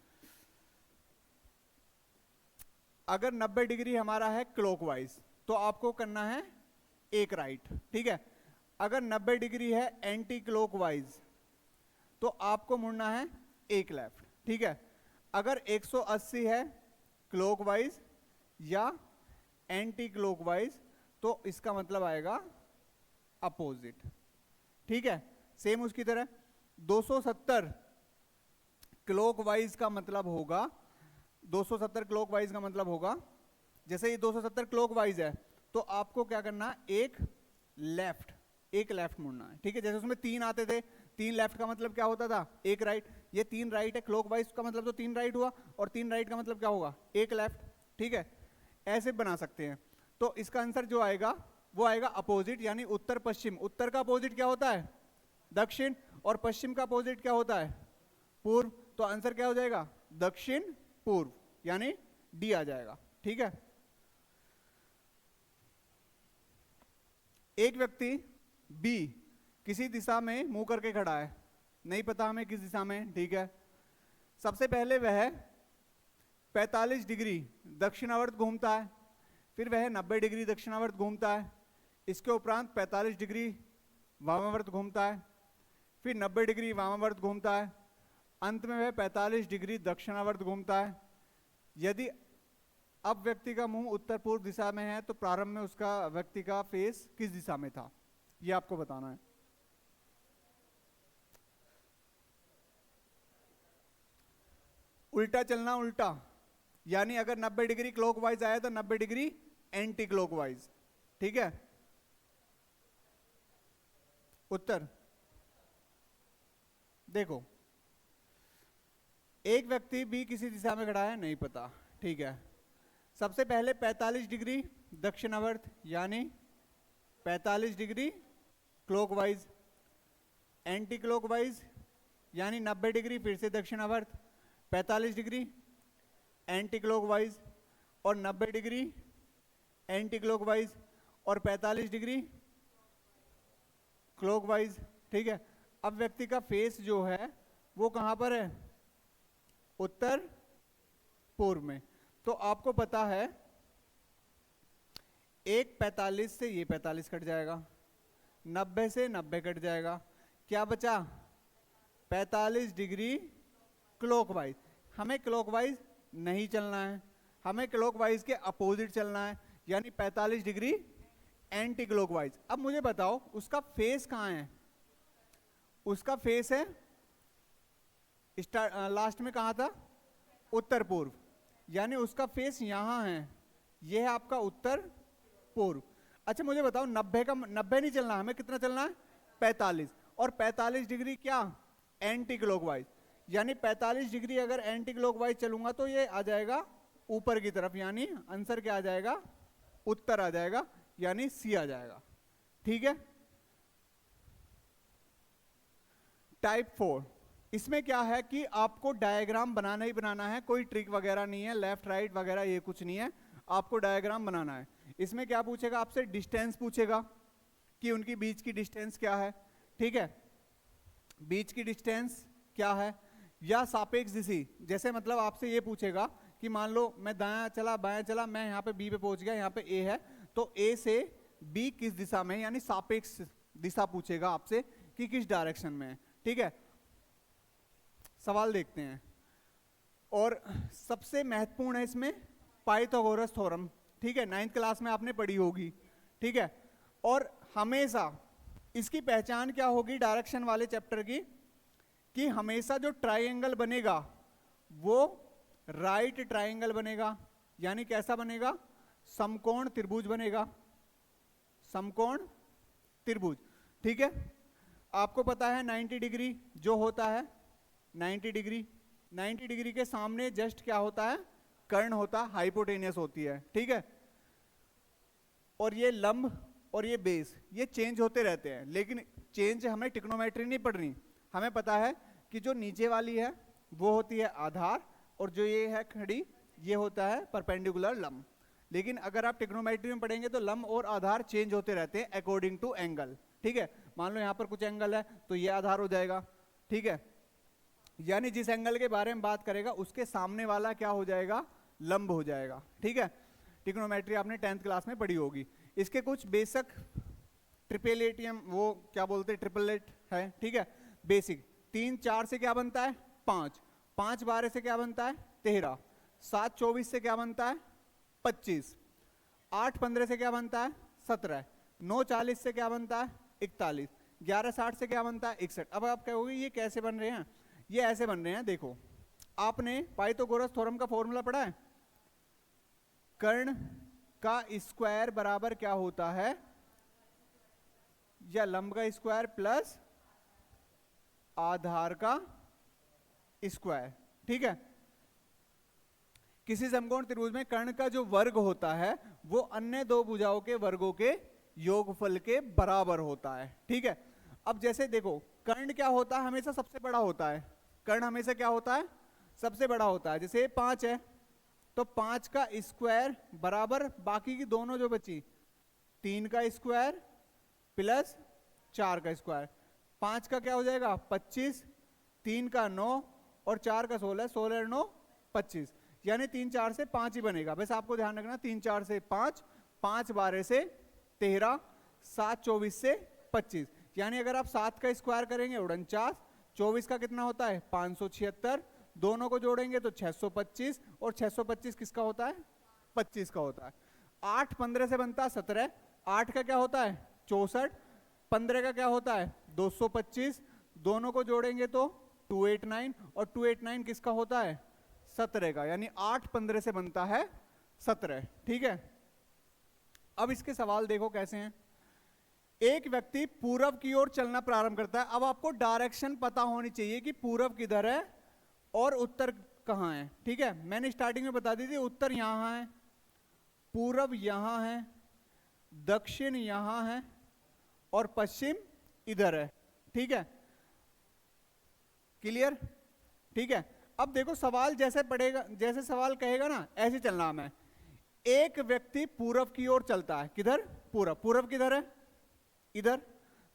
अगर 90 डिग्री हमारा है क्लॉकवाइज तो आपको करना है एक राइट, ठीक है। अगर 90 डिग्री है एंटी क्लॉकवाइज तो आपको मुड़ना है एक लेफ्ट, ठीक है। अगर 180 है क्लॉकवाइज या एंटी क्लॉकवाइज तो इसका मतलब आएगा अपोजिट, ठीक है। सेम उसकी तरह 270 क्लॉकवाइज का मतलब होगा, 270 क्लॉकवाइज का मतलब होगा, जैसे ये 270 क्लॉकवाइज है तो आपको क्या करना, एक लेफ्ट मुड़ना है, ठीक है। जैसे उसमें 3 आते थे, 3 लेफ्ट का मतलब क्या होता था एक राइट, ये 3 राइट है क्लॉकवाइज का मतलब तो 3 राइट हुआ, और 3 राइट का मतलब क्या होगा एक लेफ्ट, ठीक है। ऐसे बना सकते हैं। तो इसका आंसर जो आएगा वो आएगा अपोजिट, यानी उत्तर पश्चिम। उत्तर का अपोजिट क्या होता है दक्षिण, और पश्चिम का अपोजिट क्या होता है पूर्व। तो आंसर क्या हो जाएगा दक्षिण पूर्व, यानी डी आ जाएगा, ठीक है। एक व्यक्ति बी किसी दिशा में मुंह करके खड़ा है, नहीं पता हमें किस दिशा में, ठीक है। सबसे पहले वह 45 डिग्री दक्षिणावर्त घूमता है, फिर वह 90 डिग्री दक्षिणावर्त घूमता है, इसके उपरांत 45 डिग्री वामावर्त घूमता है, फिर 90 डिग्री वामावर्त घूमता है, अंत में वह 45 डिग्री दक्षिणावर्त घूमता है। यदि अब व्यक्ति का मुंह उत्तर पूर्व दिशा में है तो प्रारंभ में उसका व्यक्ति का फेस किस दिशा में था, यह आपको बताना है। उल्टा चलना, उल्टा, यानी अगर 90 डिग्री क्लॉकवाइज आया तो 90 डिग्री एंटी क्लॉकवाइज, ठीक है। उत्तर देखो, एक व्यक्ति भी किसी दिशा में खड़ा है, नहीं पता, ठीक है। सबसे पहले 45 डिग्री दक्षिणावर्त यानी 45 डिग्री क्लॉकवाइज, एंटी क्लॉकवाइज यानी 90 डिग्री फिर से दक्षिणावर्त, 45 डिग्री एंटी क्लॉकवाइज और 90 डिग्री एंटी क्लॉकवाइज और 45 डिग्री क्लॉकवाइज, ठीक है। अब व्यक्ति का फेस जो है वो कहां पर है, उत्तर पूर्व में। तो आपको पता है एक 45 से ये 45 कट जाएगा, 90 से 90 कट जाएगा, क्या बचा 45 डिग्री क्लॉकवाइज। हमें क्लॉकवाइज नहीं चलना है, हमें क्लॉकवाइज के अपोजिट चलना है, यानी 45 डिग्री एंटी क्लॉकवाइज। अब मुझे बताओ उसका फेस कहां है, उसका फेस है लास्ट में कहां था, उत्तर पूर्व, यानी उसका फेस यहां है, यह है आपका उत्तर पूर्व। अच्छा मुझे बताओ 90 नहीं चलना, हमें कितना चलना है 45, और 45 डिग्री क्या एंटी क्लॉकवाइज, यानी 45 डिग्री अगर एंटी क्लॉकवाइज चलूंगा तो ये आ जाएगा ऊपर की तरफ, यानी आंसर क्या आ जाएगा, उत्तर आ जाएगा, यानी सी आ जाएगा, ठीक है। टाइप 4, इसमें क्या है कि आपको डायग्राम बनाना ही बनाना है, कोई ट्रिक वगैरह नहीं है, लेफ्ट राइट वगैरह ये कुछ नहीं है, आपको डायग्राम बनाना है। इसमें क्या पूछेगा आपसे, डिस्टेंस पूछेगा कि उनकी बीच की डिस्टेंस क्या है, ठीक है, बीच की डिस्टेंस क्या है, या सापेक्ष दिशा, जैसे मतलब आपसे ये पूछेगा कि मान लो मैं दायां चला बायां चला, मैं यहाँ पे बी पे पहुंच गया, यहाँ पे ए है, तो ए से बी किस दिशा में, यानी सापेक्ष दिशा पूछेगा आपसे कि किस डायरेक्शन में है, ठीक है। सवाल देखते हैं, और सबसे महत्वपूर्ण है इसमें पाइथागोरस थ्योरम, ठीक है, 9th क्लास में आपने पढ़ी होगी, ठीक है। और हमेशा इसकी पहचान क्या होगी डायरेक्शन वाले चैप्टर की, कि हमेशा जो ट्राइंगल बनेगा वो राइट ट्राइंगल बनेगा, यानी कैसा बनेगा, समकोण त्रिभुज बनेगा, समकोण त्रिभुज, ठीक है। आपको पता है 90 डिग्री जो होता है, 90 डिग्री के सामने जस्ट क्या होता है, कर्ण होता है, हाइपोटेनियस होती है, ठीक है। और ये लंब और ये बेस ये चेंज होते रहते हैं, लेकिन चेंज हमें ट्रिग्नोमेट्री नहीं पढ़नी, हमें पता है कि जो नीचे वाली है वो होती है आधार, और जो ये है खड़ी ये होता है परपेंडिकुलर लंब। लेकिन अगर आप ट्रिग्नोमेट्री में पढ़ेंगे तो लंब और आधार चेंज होते रहते हैं अकॉर्डिंग टू एंगल, ठीक है। मान लो यहाँ पर कुछ एंगल है तो ये आधार हो जाएगा, ठीक है, यानी जिस एंगल के बारे में बात करेगा उसके सामने वाला क्या हो जाएगा, लंब हो जाएगा, ठीक है। ट्रिग्नोमेट्री आपने 10th क्लास में पढ़ी होगी। इसके कुछ बेसिक ट्रिपलेटियम वो क्या बोलते हैं, ट्रिपलेट है, ठीक है, बेसिक 3 4 से क्या बनता है 5, 5 12 से क्या बनता है 13, 7 24 से क्या बनता है 25, 8 15 से क्या बनता है 17, 9 40 से क्या बनता है 41, 11 60 से क्या बनता है 61। अब आप कहोगे ये कैसे बन रहे हैं, ये ऐसे बन रहे हैं, देखो आपने पाइथागोरस थ्योरम का फॉर्मूला पढ़ा है, कर्ण का स्क्वायर बराबर क्या होता है, या लंब का स्क्वायर प्लस आधार का स्क्वायर, ठीक है। किसी समकोण त्रिभुज में कर्ण का जो वर्ग होता है वो अन्य दो भुजाओं के वर्गों के योगफल के बराबर होता है, ठीक है। अब जैसे देखो कर्ण क्या होता है, हमेशा सबसे बड़ा होता है, कर्ण हमेशा क्या होता है सबसे बड़ा होता है। जैसे 5 है तो 5 का स्क्वायर बराबर बाकी की दोनों जो बची 3 का स्क्वायर प्लस 4 का स्क्वायर, 5 का क्या हो जाएगा 25, 3 का 9 और 4 का 16, 16 9 25, यानी 3 4 से 5 ही बनेगा। बस आपको ध्यान रखना 3 4 से 5, 5 12 से 13, 7 24 से 25, यानी अगर आप 7 का स्क्वायर करेंगे 49, 24 का कितना होता है 576, दोनों को जोड़ेंगे तो 625, और 625 किसका होता है 25 का होता है। 8 15 से बनता है 17, 8 का क्या होता है 64, 15 का क्या होता है 225, दोनों को जोड़ेंगे तो 289, और 289 किसका होता है 17 का, यानी 8 15 से बनता है 17। ठीक है, अब इसके सवाल देखो कैसे हैं। एक व्यक्ति पूरब की ओर चलना प्रारंभ करता है। अब आपको डायरेक्शन पता होनी चाहिए कि पूरब किधर है और उत्तर कहां है। ठीक है, मैंने स्टार्टिंग में बता दी थी, उत्तर यहां है, पूरब यहां है, दक्षिण यहां है और पश्चिम इधर है। ठीक है, क्लियर। ठीक है, अब देखो सवाल जैसे पढ़ेगा, जैसे सवाल कहेगा ना ऐसे चलना हमें। एक व्यक्ति पूरब की ओर चलता है, किधर पूरब, पूरब किधर है इधर,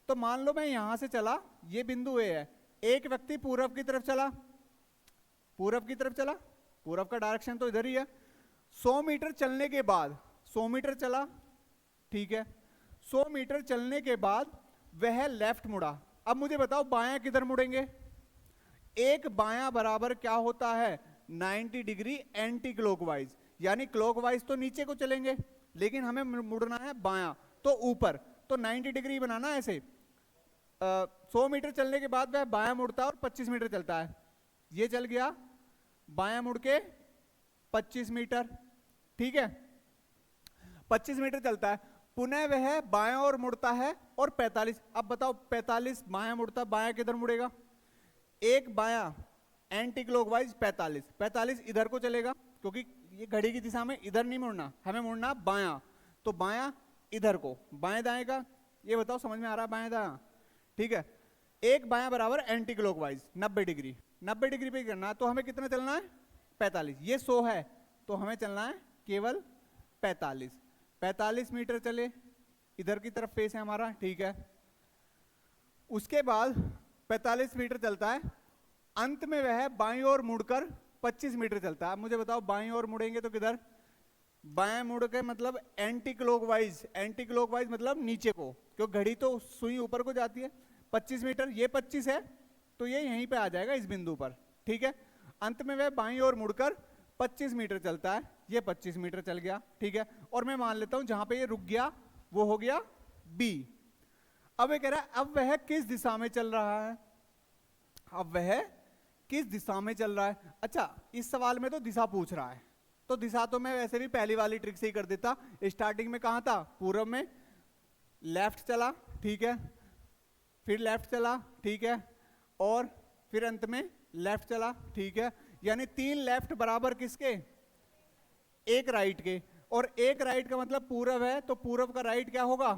तो मान लो मैं यहां से चला, ये बिंदु ए है, एक व्यक्ति पूरब की तरफ चला, पूरब की तरफ चला, पूरब का डायरेक्शन तो इधर ही है। 100 मीटर चलने के बाद, 100 मीटर चला, ठीक है, 100 मीटर चलने के बाद वह लेफ्ट मुड़ा। अब मुझे बताओ बायां किधर मुड़ेंगे। एक बायां बराबर क्या होता है 90 डिग्री एंटी क्लॉकवाइज, यानी क्लॉकवाइज तो नीचे को चलेंगे लेकिन हमें मुड़ना है बायां तो ऊपर, तो 90 डिग्री बनाना ऐसे। 100 मीटर चलने के बाद वह बायां मुड़ता है और 25 मीटर चलता है, ये चल गया बायां मुड़ के 25 मीटर। ठीक है, 25 मीटर चलता है, पुनः वह बायां और मुड़ता है और 45। अब बताओ 45 बायां मुड़ता, बायां किधर मुड़ेगा, एक बायां एंटी क्लॉकवाइज 45, 45 इधर को चलेगा क्योंकि ये घड़ी की दिशा में इधर नहीं मुड़ना, हमें मुड़ना बायां, तो बायां इधर को, बाएं दाएं का ये बताओ समझ में आ रहा है बाएं दाएं। ठीक है, एक बायां बराबर एंटी क्लॉकवाइज 90 डिग्री, 90 डिग्री पे करना है, तो हमें कितना चलना है 45, ये 100 है तो हमें चलना है केवल 45, 45 मीटर चले, इधर की तरफ फेस है हमारा। ठीक है, उसके बाद 45 मीटर चलता है, अंत में वह बाईं ओर मुड़कर 25 मीटर चलता है। मुझे बताओ बाईं ओर मुड़ेंगे तो किधर, बाएं मुड़ के मतलब एंटी क्लॉकवाइज, एंटी क्लॉकवाइज मतलब नीचे को, क्योंकि घड़ी तो सुई ऊपर को जाती है। 25 मीटर, ये 25 है तो ये यहीं पे आ जाएगा इस बिंदु पर। ठीक है, अंत में वह बाईं ओर मुड़कर 25 मीटर चलता है, ये 25 मीटर चल गया। ठीक है, और मैं मान लेता हूं जहां पे ये रुक गया वो हो गया बी। अब ये कह रहा है अब वह किस दिशा में चल रहा है, अब वह किस दिशा में चल रहा है। अच्छा, इस सवाल में तो दिशा पूछ रहा है, तो दिशा तो मैं वैसे भी पहली वाली ट्रिक से ही कर देता। स्टार्टिंग में कहां था, पूरब में, लेफ्ट चला, ठीक है, फिर लेफ्ट चला, ठीक है, और फिर अंत में लेफ्ट चला। ठीक है, यानी 3 लेफ्ट बराबर किसके, एक राइट के, और एक राइट का मतलब पूरब है, तो पूरब का राइट क्या होगा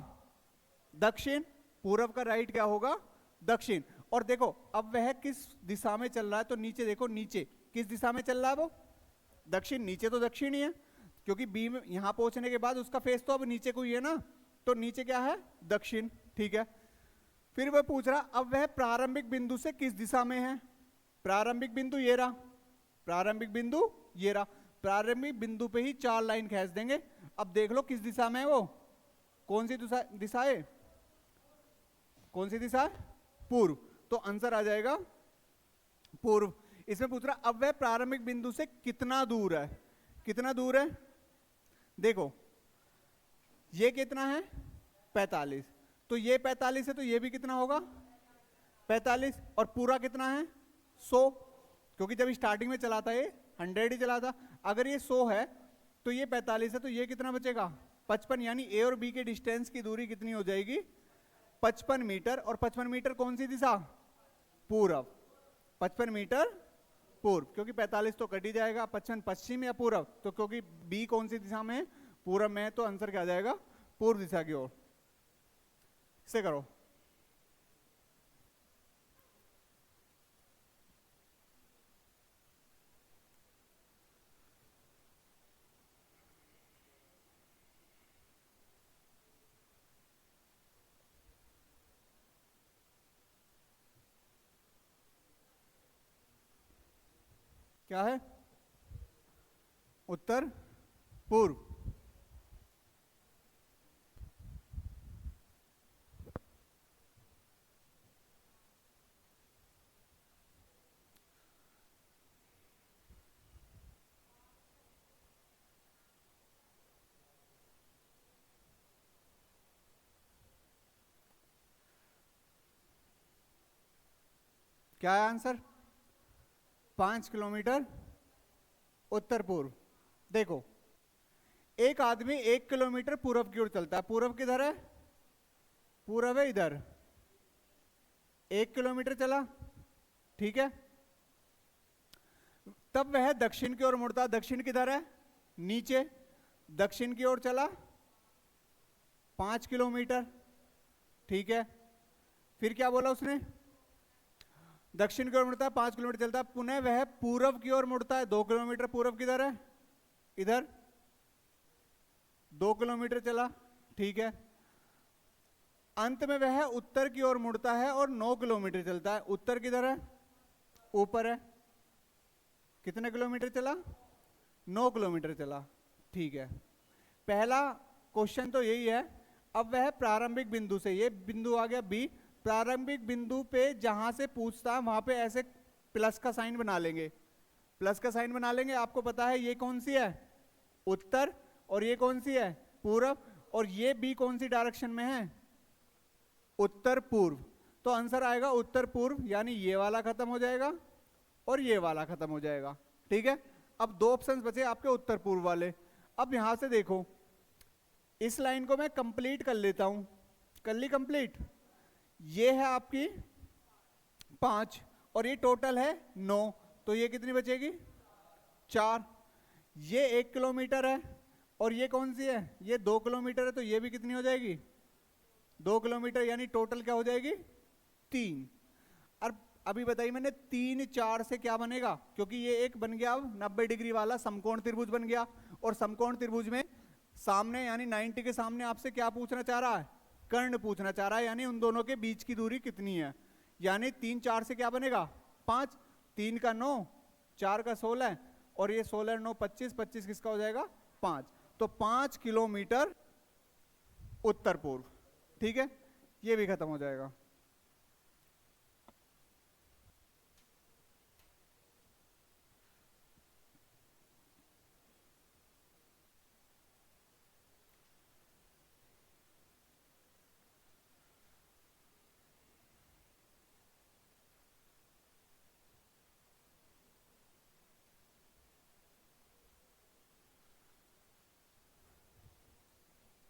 दक्षिण, पूरब का राइट क्या होगा दक्षिण। और देखो अब वह किस दिशा में चल रहा है, तो नीचे देखो, नीचे किस दिशा में चल रहा है वो दक्षिण, नीचे तो दक्षिण ही है क्योंकि बी में यहां पहुंचने के बाद उसका फेस तो अब नीचे को ही है ना, तो नीचे क्या है दक्षिण। ठीक है, फिर वह पूछ रहा अब वह प्रारंभिक बिंदु से किस दिशा में है, प्रारंभिक बिंदु ये रहा, प्रारंभिक बिंदु ये रहा, प्रारंभिक बिंदु पे ही 4 लाइन खींच देंगे। अब देख लो किस दिशा में है वो, कौन सी दिशा है, कौन सी दिशा है पूर्व, तो आंसर आ जाएगा पूर्व। इसमें पूछ रहा अब वह प्रारंभिक बिंदु से कितना दूर है, कितना दूर है, देखो ये कितना है 45, तो ये 45 है तो ये भी कितना होगा 45, और पूरा कितना है 100, क्योंकि जब स्टार्टिंग में चला था ये 100 ही चला था। अगर ये 100 है तो ये 45 है तो ये कितना बचेगा 55, यानी ए और बी के डिस्टेंस की दूरी कितनी हो जाएगी 55 मीटर। और 55 मीटर कौन सी दिशा, पूरब, 55 मीटर पूर्व, क्योंकि 45 तो कट ही जाएगा, 55 पश्चिम या पूरब, तो क्योंकि बी कौन सी दिशा में, पूरब में, तो आंसर क्या आ जाएगा पूर्व दिशा की ओर। इसे करो, क्या है? उत्तर पूर्व। क्या है आंसर? 5 किलोमीटर उत्तर पूर्व। देखो, एक आदमी 1 किलोमीटर पूर्व की ओर चलता है। पूर्व किधर है? पूर्व है इधर। 1 किलोमीटर चला, ठीक है। तब वह दक्षिण की ओर मुड़ता। दक्षिण किधर है? नीचे। दक्षिण की ओर चला 5 किलोमीटर, ठीक है। फिर क्या बोला उसने? दक्षिण की ओर मुड़ता है, 5 किलोमीटर चलता है। पुनः वह पूर्व की ओर मुड़ता है 2 किलोमीटर। पूर्व किधर है? इधर। 2 किलोमीटर चला, ठीक है। अंत में वह उत्तर की ओर मुड़ता है और 9 किलोमीटर चलता है। उत्तर किधर है? ऊपर है। कितने किलोमीटर चला? 9 किलोमीटर चला, ठीक है। पहला क्वेश्चन तो यही है। अब वह प्रारंभिक बिंदु से, ये बिंदु आ गया बी, प्रारंभिक बिंदु पे जहां से पूछता है वहां पे ऐसे प्लस का साइन बना लेंगे। प्लस का साइन बना लेंगे। आपको पता है ये कौन सी है? उत्तर। और ये कौन सी है? पूर्व। और ये बी कौन सी डायरेक्शन में है? उत्तर पूर्व। तो आंसर आएगा उत्तर पूर्व, यानी ये वाला खत्म हो जाएगा और ये वाला खत्म हो जाएगा, ठीक है। अब दो ऑप्शंस बचे आपके उत्तर पूर्व वाले। अब यहां से देखो, इस लाइन को मैं कंप्लीट कर लेता हूं। कर ली कंप्लीट। ये है आपकी 5 और ये टोटल है 9, तो ये कितनी बचेगी? 4। ये 1 किलोमीटर है और ये कौन सी है? ये 2 किलोमीटर है, तो ये भी कितनी हो जाएगी? 2 किलोमीटर, यानी टोटल क्या हो जाएगी? 3। और अभी बताइए मैंने 3 4 से क्या बनेगा? क्योंकि ये एक बन गया अब 90 डिग्री वाला समकोण त्रिभुज बन गया। और समकोण त्रिभुज में सामने यानी 90 के सामने आपसे क्या पूछना चाह रहा है? कर्ण पूछना चाह रहा है, यानी उन दोनों के बीच की दूरी कितनी है। यानी 3 4 से क्या बनेगा? 5। 3 का 9, 4 का 16 और ये 16 9 25, 25 किसका हो जाएगा? 5। तो 5 किलोमीटर उत्तर पूर्व, ठीक है। ये भी खत्म हो जाएगा।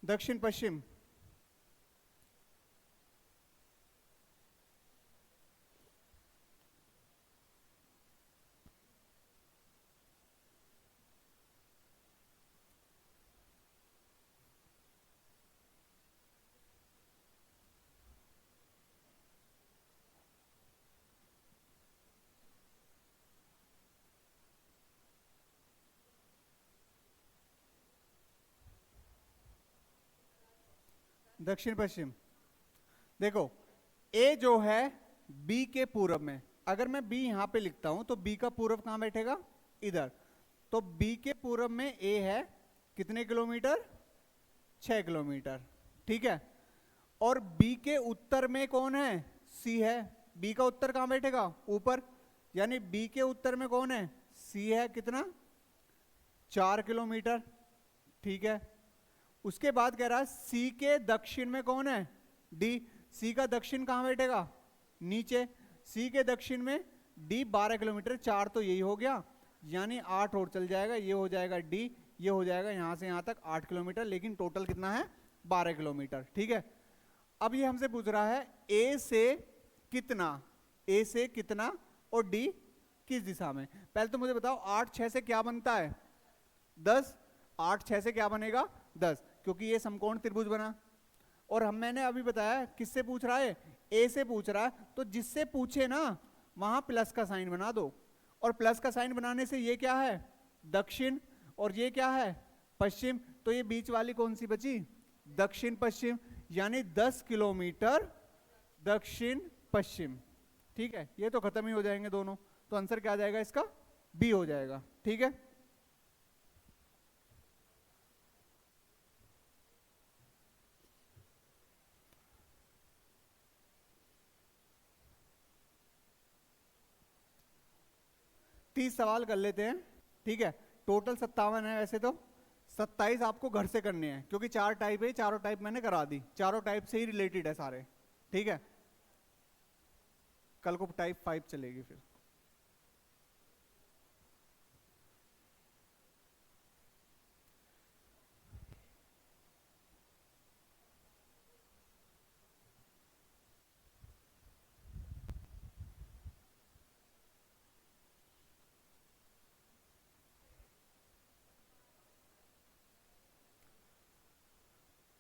दक्षिण पश्चिम। दक्षिण पश्चिम। देखो, ए जो है बी के पूर्व में, अगर मैं बी यहां पे लिखता हूं तो बी का पूर्व कहां बैठेगा? इधर। तो बी के पूर्व में ए है कितने किलोमीटर? 6 किलोमीटर, ठीक है। और बी के उत्तर में कौन है? सी है। बी का उत्तर कहां बैठेगा? ऊपर। यानी बी के उत्तर में कौन है? सी है। कितना? 4 किलोमीटर, ठीक है। उसके बाद कह रहा है सी के दक्षिण में कौन है? डी। सी का दक्षिण कहां बैठेगा? नीचे। सी के दक्षिण में डी 12 किलोमीटर। 4 तो यही हो गया, यानी 8 और चल जाएगा। ये हो जाएगा डी, ये हो जाएगा यहां से यहां तक 8 किलोमीटर, लेकिन टोटल कितना है? 12 किलोमीटर, ठीक है। अब ये हमसे पूछ रहा है ए से कितना, ए से कितना और डी किस दिशा में। पहले तो मुझे बताओ 8 6 से क्या बनता है? 10। 8 6 से क्या बनेगा? 10, क्योंकि ये समकोण त्रिभुज बना। और मैंने अभी बताया किससे पूछ रहा है? ए से पूछ रहा है। तो जिससे पूछे ना वहां प्लस का साइन बना दो। और प्लस का साइन बनाने से ये क्या है? दक्षिण। और ये क्या है? पश्चिम। तो ये बीच वाली कौन सी बची? दक्षिण पश्चिम। यानी 10 किलोमीटर दक्षिण पश्चिम, ठीक है। ये तो खत्म ही हो जाएंगे दोनों। तो आंसर क्या आ जाएगा इसका? बी हो जाएगा, ठीक है। तीस सवाल कर लेते हैं, ठीक है। टोटल 57 है वैसे तो, 27 आपको घर से करने हैं, क्योंकि 4 टाइप है, चारों टाइप मैंने करा दी, चारों टाइप से ही रिलेटेड है सारे, ठीक है। कल को टाइप 5 चलेगी फिर।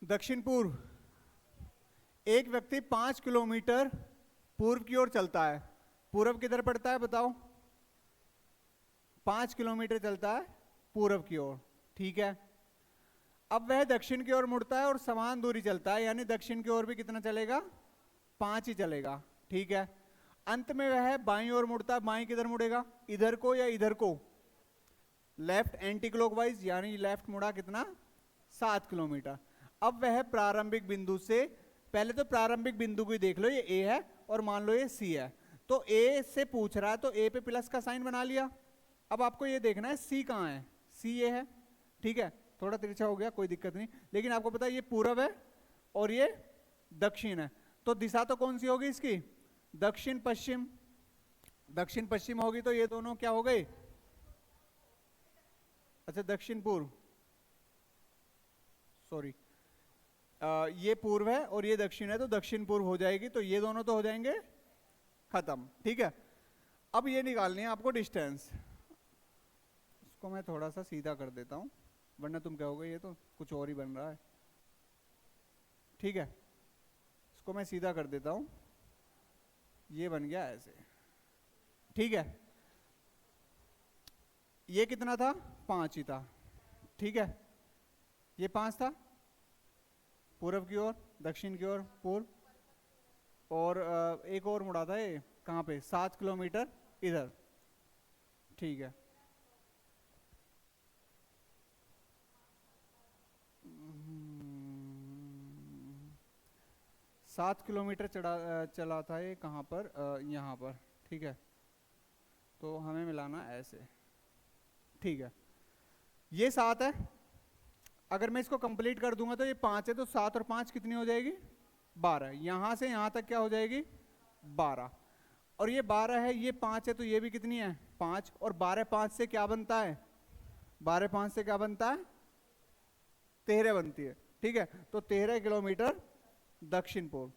दक्षिण पूर्व, एक व्यक्ति 5 किलोमीटर पूर्व की ओर चलता है। पूर्व किधर पड़ता है बताओ? 5 किलोमीटर चलता है पूर्व की ओर, ठीक है। अब वह दक्षिण की ओर मुड़ता है और समान दूरी चलता है, यानी दक्षिण की ओर भी कितना चलेगा? 5 ही चलेगा, ठीक है। अंत में वह बाईं ओर मुड़ता है। बाईं किधर मुड़ेगा? इधर को या इधर को? लेफ्ट एंटी क्लॉकवाइज, यानी लेफ्ट मुड़ा कितना? 7 किलोमीटर। अब वह प्रारंभिक बिंदु से, पहले तो प्रारंभिक बिंदु को ही देख लो, ये ए है और मान लो ये सी है, तो ए से पूछ रहा है तो ए पे प्लस का साइन बना लिया। अब आपको ये देखना है सी कहाँ है, सी ये है, ठीक है। थोड़ा तिरछा हो गया, कोई दिक्कत नहीं, लेकिन आपको पता है ये पूर्व है और ये दक्षिण है, तो दिशा तो कौन सी होगी इसकी? दक्षिण पश्चिम। दक्षिण पश्चिम होगी तो ये दोनों क्या हो गए? अच्छा दक्षिण पूर्व, सॉरी, ये पूर्व है और ये दक्षिण है, तो दक्षिण पूर्व हो जाएगी, तो ये दोनों तो हो जाएंगे खत्म, ठीक है। अब ये निकालनी है आपको डिस्टेंस। इसको मैं थोड़ा सा सीधा कर देता हूं, वरना तुम कहोगे ये तो कुछ और ही बन रहा है, ठीक है। इसको मैं सीधा कर देता हूं, ये बन गया ऐसे, ठीक है। ये कितना था? 5 ही था, ठीक है। ये 5 था पूर्व की ओर, दक्षिण की ओर पूर्व, और एक और मुड़ा था ये, कहाँ पे? 7 किलोमीटर इधर, ठीक है। 7 किलोमीटर चला था ये, कहाँ पर? यहाँ पर, ठीक है। तो हमें मिलाना ऐसे, ठीक है। ये 7 है, अगर मैं इसको कंप्लीट कर दूंगा तो ये 5 है, तो 7 और 5 कितनी हो जाएगी? 12। यहां से यहां तक क्या हो जाएगी? 12। और ये 12 है, ये 5 है, तो ये भी कितनी है? 5। और 12 5 से क्या बनता है? 12 5 से क्या बनता है? 13 बनती है, ठीक है। तो 13 किलोमीटर दक्षिण पूर्व।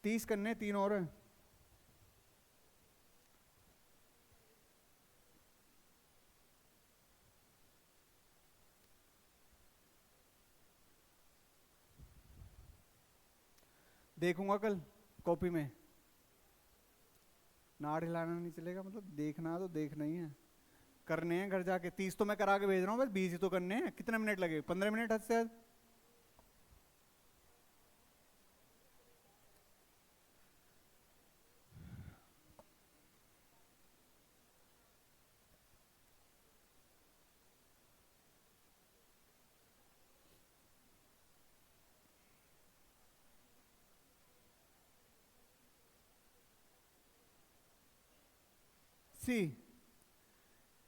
तीस करने, 3 और है। देखूंगा कल कॉपी में, नाड़ हिलाना नहीं चलेगा, मतलब देखना तो देखना ही है, करने हैं घर जाके। 30 तो मैं करा के भेज रहा हूँ, बस 20 ही तो करने हैं। कितने मिनट लगे? 15 मिनट हद से हद। सी,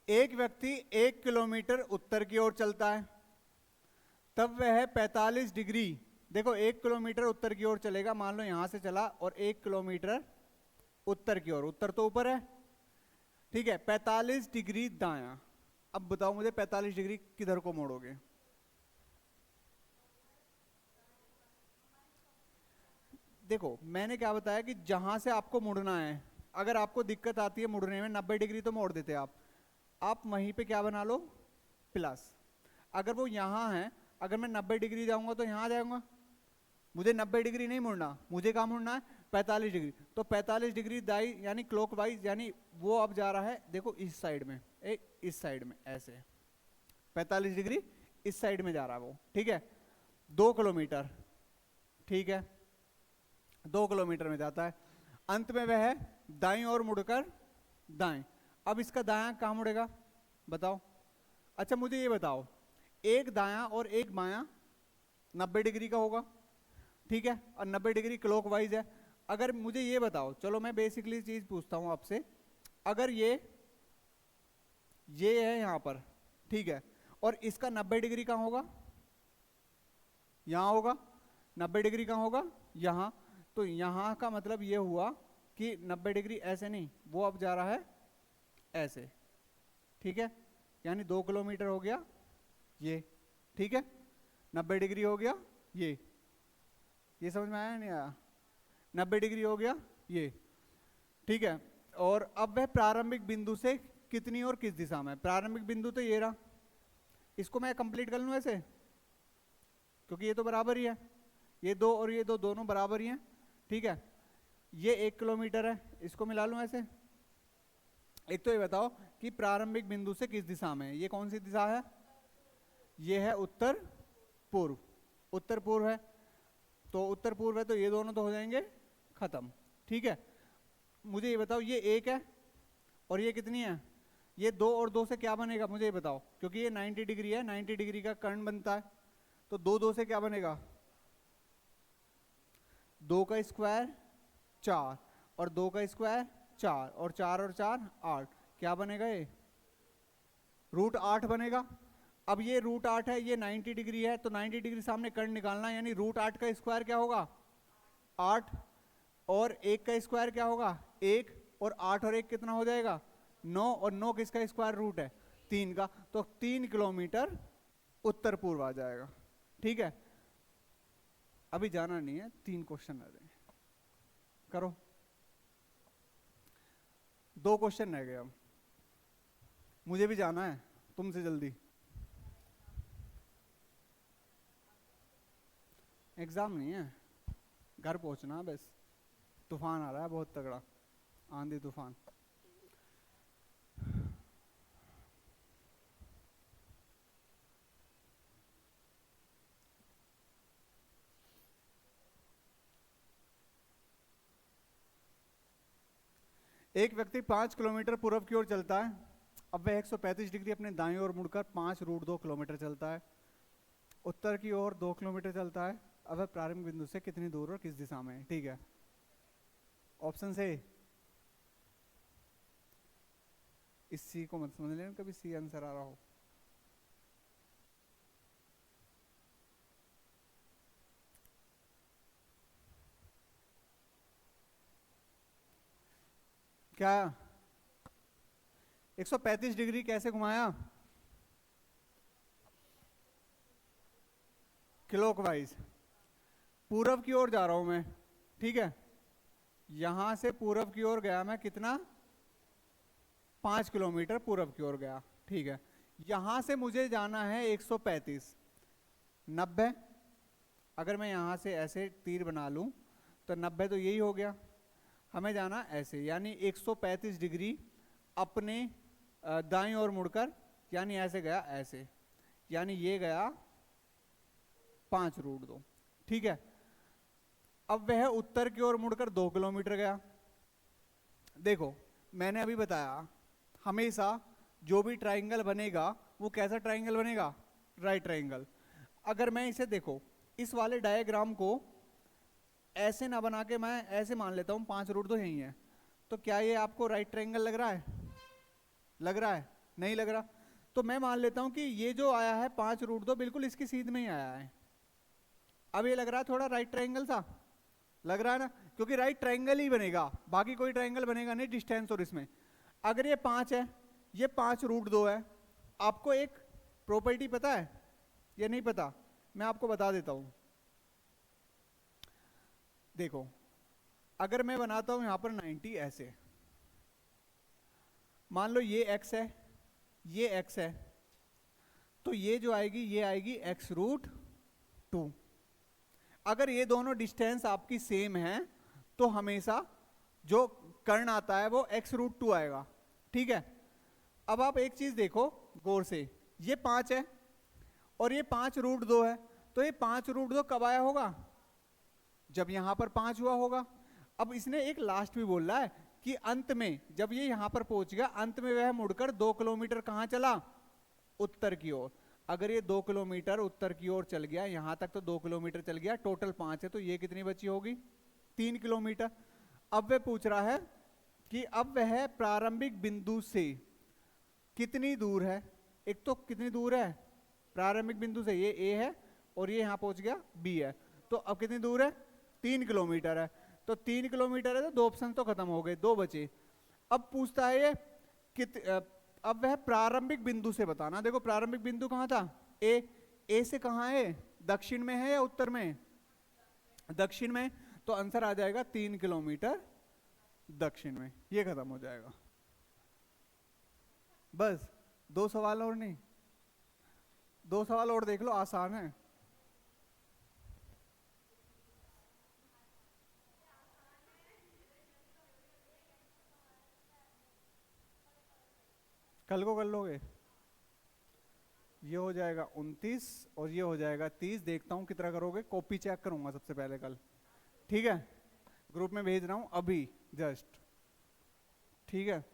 एक व्यक्ति 1 किलोमीटर उत्तर की ओर चलता है, तब वह 45 डिग्री, देखो 1 किलोमीटर उत्तर की ओर चलेगा, मान लो यहां से चला और 1 किलोमीटर उत्तर की ओर, उत्तर तो ऊपर है, ठीक है। 45 डिग्री दायां। अब बताओ मुझे 45 डिग्री किधर को मोड़ोगे? देखो मैंने क्या बताया कि जहां से आपको मुड़ना है, अगर आपको दिक्कत आती है मुड़ने में, 90 डिग्री तो मोड़ देते आप वहीं पे क्या बना लो? प्लस। अगर वो यहां है, अगर मैं 90 डिग्री जाऊंगा तो यहां जाऊंगा, मुझे 90 डिग्री नहीं मुड़ना, मुझे कहाँ मुड़ना है? 45 डिग्री। तो 45 डिग्री दाई यानी क्लॉकवाइज, यानी वो अब जा रहा है, देखो इस साइड में, इस साइड में ऐसे 45 डिग्री इस साइड में जा रहा है वो, ठीक है। 2 किलोमीटर, ठीक है। 2 किलोमीटर में जाता है। अंत में वह दाईं ओर मुड़कर दाएं। अब इसका दायां कहाँ मुड़ेगा बताओ। अच्छा मुझे ये बताओ, एक दायां और एक बायां 90 डिग्री का होगा, ठीक है, और 90 डिग्री क्लॉकवाइज है। अगर मुझे ये बताओ, चलो मैं बेसिकली चीज पूछता हूं आपसे, अगर ये है यहां पर, ठीक है, और इसका 90 डिग्री कहां होगा, यहां होगा। 90 डिग्री कहां होगा, यहां। तो यहां का मतलब ये हुआ कि 90 डिग्री ऐसे नहीं, वो अब जा रहा है ऐसे, ठीक है, यानी 2 किलोमीटर हो गया ये, ठीक है, 90 डिग्री हो गया ये समझ में आया नहीं आया, 90 डिग्री हो गया ये, ठीक है। और अब वह प्रारंभिक बिंदु से कितनी और किस दिशा में, प्रारंभिक बिंदु तो ये रहा, इसको मैं कंप्लीट कर लूं ऐसे, क्योंकि ये तो बराबर ही है, ये दो और ये दो दोनों बराबर ही हैं, ठीक है। ये 1 किलोमीटर है, इसको मिला लूं ऐसे। एक तो ये बताओ कि प्रारंभिक बिंदु से किस दिशा में, ये कौन सी दिशा है, ये है उत्तर पूर्व, उत्तर पूर्व है, तो उत्तर पूर्व है तो ये दोनों तो हो जाएंगे खत्म, ठीक है। मुझे ये बताओ, ये 1 है और ये कितनी है, ये 2 और 2 से क्या बनेगा मुझे ये बताओ, क्योंकि ये 90 डिग्री है, 90 डिग्री का कर्ण बनता है, तो 2 से क्या बनेगा, 2 का स्क्वायर 4 और 2 का स्क्वायर 4 और 4 8, क्या बनेगा ये √8 बनेगा। अब ये √8 है, ये 90 डिग्री है, तो 90 डिग्री सामने कर्ण निकालना है, यानी √8 का स्क्वायर क्या होगा 8, और 1 का स्क्वायर क्या होगा 1, और 8 और 1 कितना हो जाएगा 9, और 9 किसका स्क्वायर रूट है 3 का, तो 3 किलोमीटर उत्तर पूर्व आ जाएगा, ठीक है। अभी जाना नहीं है, 3 क्वेश्चन रह गए, करो 2 क्वेश्चन रह गए, अब मुझे भी जाना है तुमसे जल्दी, एग्जाम नहीं है, घर पहुंचना बस। तूफान आ रहा है बहुत तगड़ा, आंधी तूफान। एक व्यक्ति 5 किलोमीटर पूर्व की ओर चलता है, अब वह 135 डिग्री अपने दाईं ओर मुड़कर 5√2 किलोमीटर चलता है, उत्तर की ओर 2 किलोमीटर चलता है, अब वह प्रारंभिक बिंदु से कितनी दूर और किस दिशा में है, ठीक है। ऑप्शन से इस सी को मत समझ लेना कभी सी आंसर आ रहा हो। क्या 135 डिग्री कैसे घुमाया, क्लॉकवाइज, पूर्व की ओर जा रहा हूं मैं, ठीक है, यहां से पूर्व की ओर गया मैं कितना 5 किलोमीटर पूर्व की ओर गया, ठीक है। यहां से मुझे जाना है 135, 90, अगर मैं यहां से ऐसे तीर बना लूं तो 90 तो यही हो गया, हमें जाना ऐसे, यानी 135 डिग्री अपने दाईं ओर मुड़कर, यानी ऐसे गया ऐसे, यानी ये गया 5√2, ठीक है। अब वह उत्तर की ओर मुड़कर 2 किलोमीटर गया। देखो मैंने अभी बताया, हमेशा जो भी ट्राइंगल बनेगा वो कैसा ट्राइंगल बनेगा, राइट ट्राइंगल। अगर मैं इसे देखो, इस वाले डायग्राम को ऐसे ना बना के मैं ऐसे मान लेता हूं 5√2 यही है, तो क्या ये आपको राइट ट्राइंगल लग रहा है, लग रहा है, नहीं लग रहा। तो मैं मान लेता हूं कि ये जो आया है 5√2 बिल्कुल इसकी सीध में ही आया है। अब ये लग रहा है थोड़ा राइट ट्राइंगल सा, लग रहा है ना, क्योंकि राइट ट्राइंगल ही बनेगा, बाकी कोई ट्राइंगल बनेगा नहीं डिस्टेंस और इसमें। अगर ये 5 है, ये 5√2 है, आपको एक प्रॉपर्टी पता है या नहीं पता, मैं आपको बता देता हूं। देखो अगर मैं बनाता हूं यहां पर 90 ऐसे, मान लो ये x है, ये x है, तो ये जो आएगी ये आएगी x√2। अगर ये दोनों डिस्टेंस आपकी सेम है तो हमेशा जो कर्ण आता है वो x√2 आएगा, ठीक है। अब आप एक चीज देखो गौर से, ये 5 है और ये 5√2 है, तो ये 5√2 कब आया होगा, जब यहां पर 5 हुआ होगा। अब इसने एक लास्ट भी बोल रहा है कि अंत में जब ये यहां पर पहुंच गया, अंत में वह मुड़कर 2 किलोमीटर कहां चला, उत्तर की ओर। अगर ये 2 किलोमीटर उत्तर की ओर चल गया, यहां तक तो 2 किलोमीटर चल गया, टोटल 5 है, तो ये कितनी बची होगी, 3 किलोमीटर। अब वह पूछ रहा है कि अब वह प्रारंभिक बिंदु से कितनी दूर है। एक तो कितनी दूर है प्रारंभिक बिंदु से, ये ए है और ये यहां पहुंच गया बी है, तो अब कितनी दूर है, 3 किलोमीटर है। तो 3 किलोमीटर है तो 2 ऑप्शन तो खत्म हो गए, 2 बचे। अब पूछता है ये अब वह प्रारंभिक बिंदु से बताना। देखो प्रारंभिक बिंदु कहां था, ए से कहां है, दक्षिण में है या उत्तर में, दक्षिण में, तो आंसर आ जाएगा 3 किलोमीटर दक्षिण में। ये खत्म हो जाएगा। बस 2 सवाल और नहीं, 2 सवाल और देख लो, आसान है। कल को कर लोगे। ये हो जाएगा 29 और ये हो जाएगा 30। देखता हूं कितना करोगे, कॉपी चेक करूंगा सबसे पहले कल, ठीक है। ग्रुप में भेज रहा हूं अभी जस्ट, ठीक है।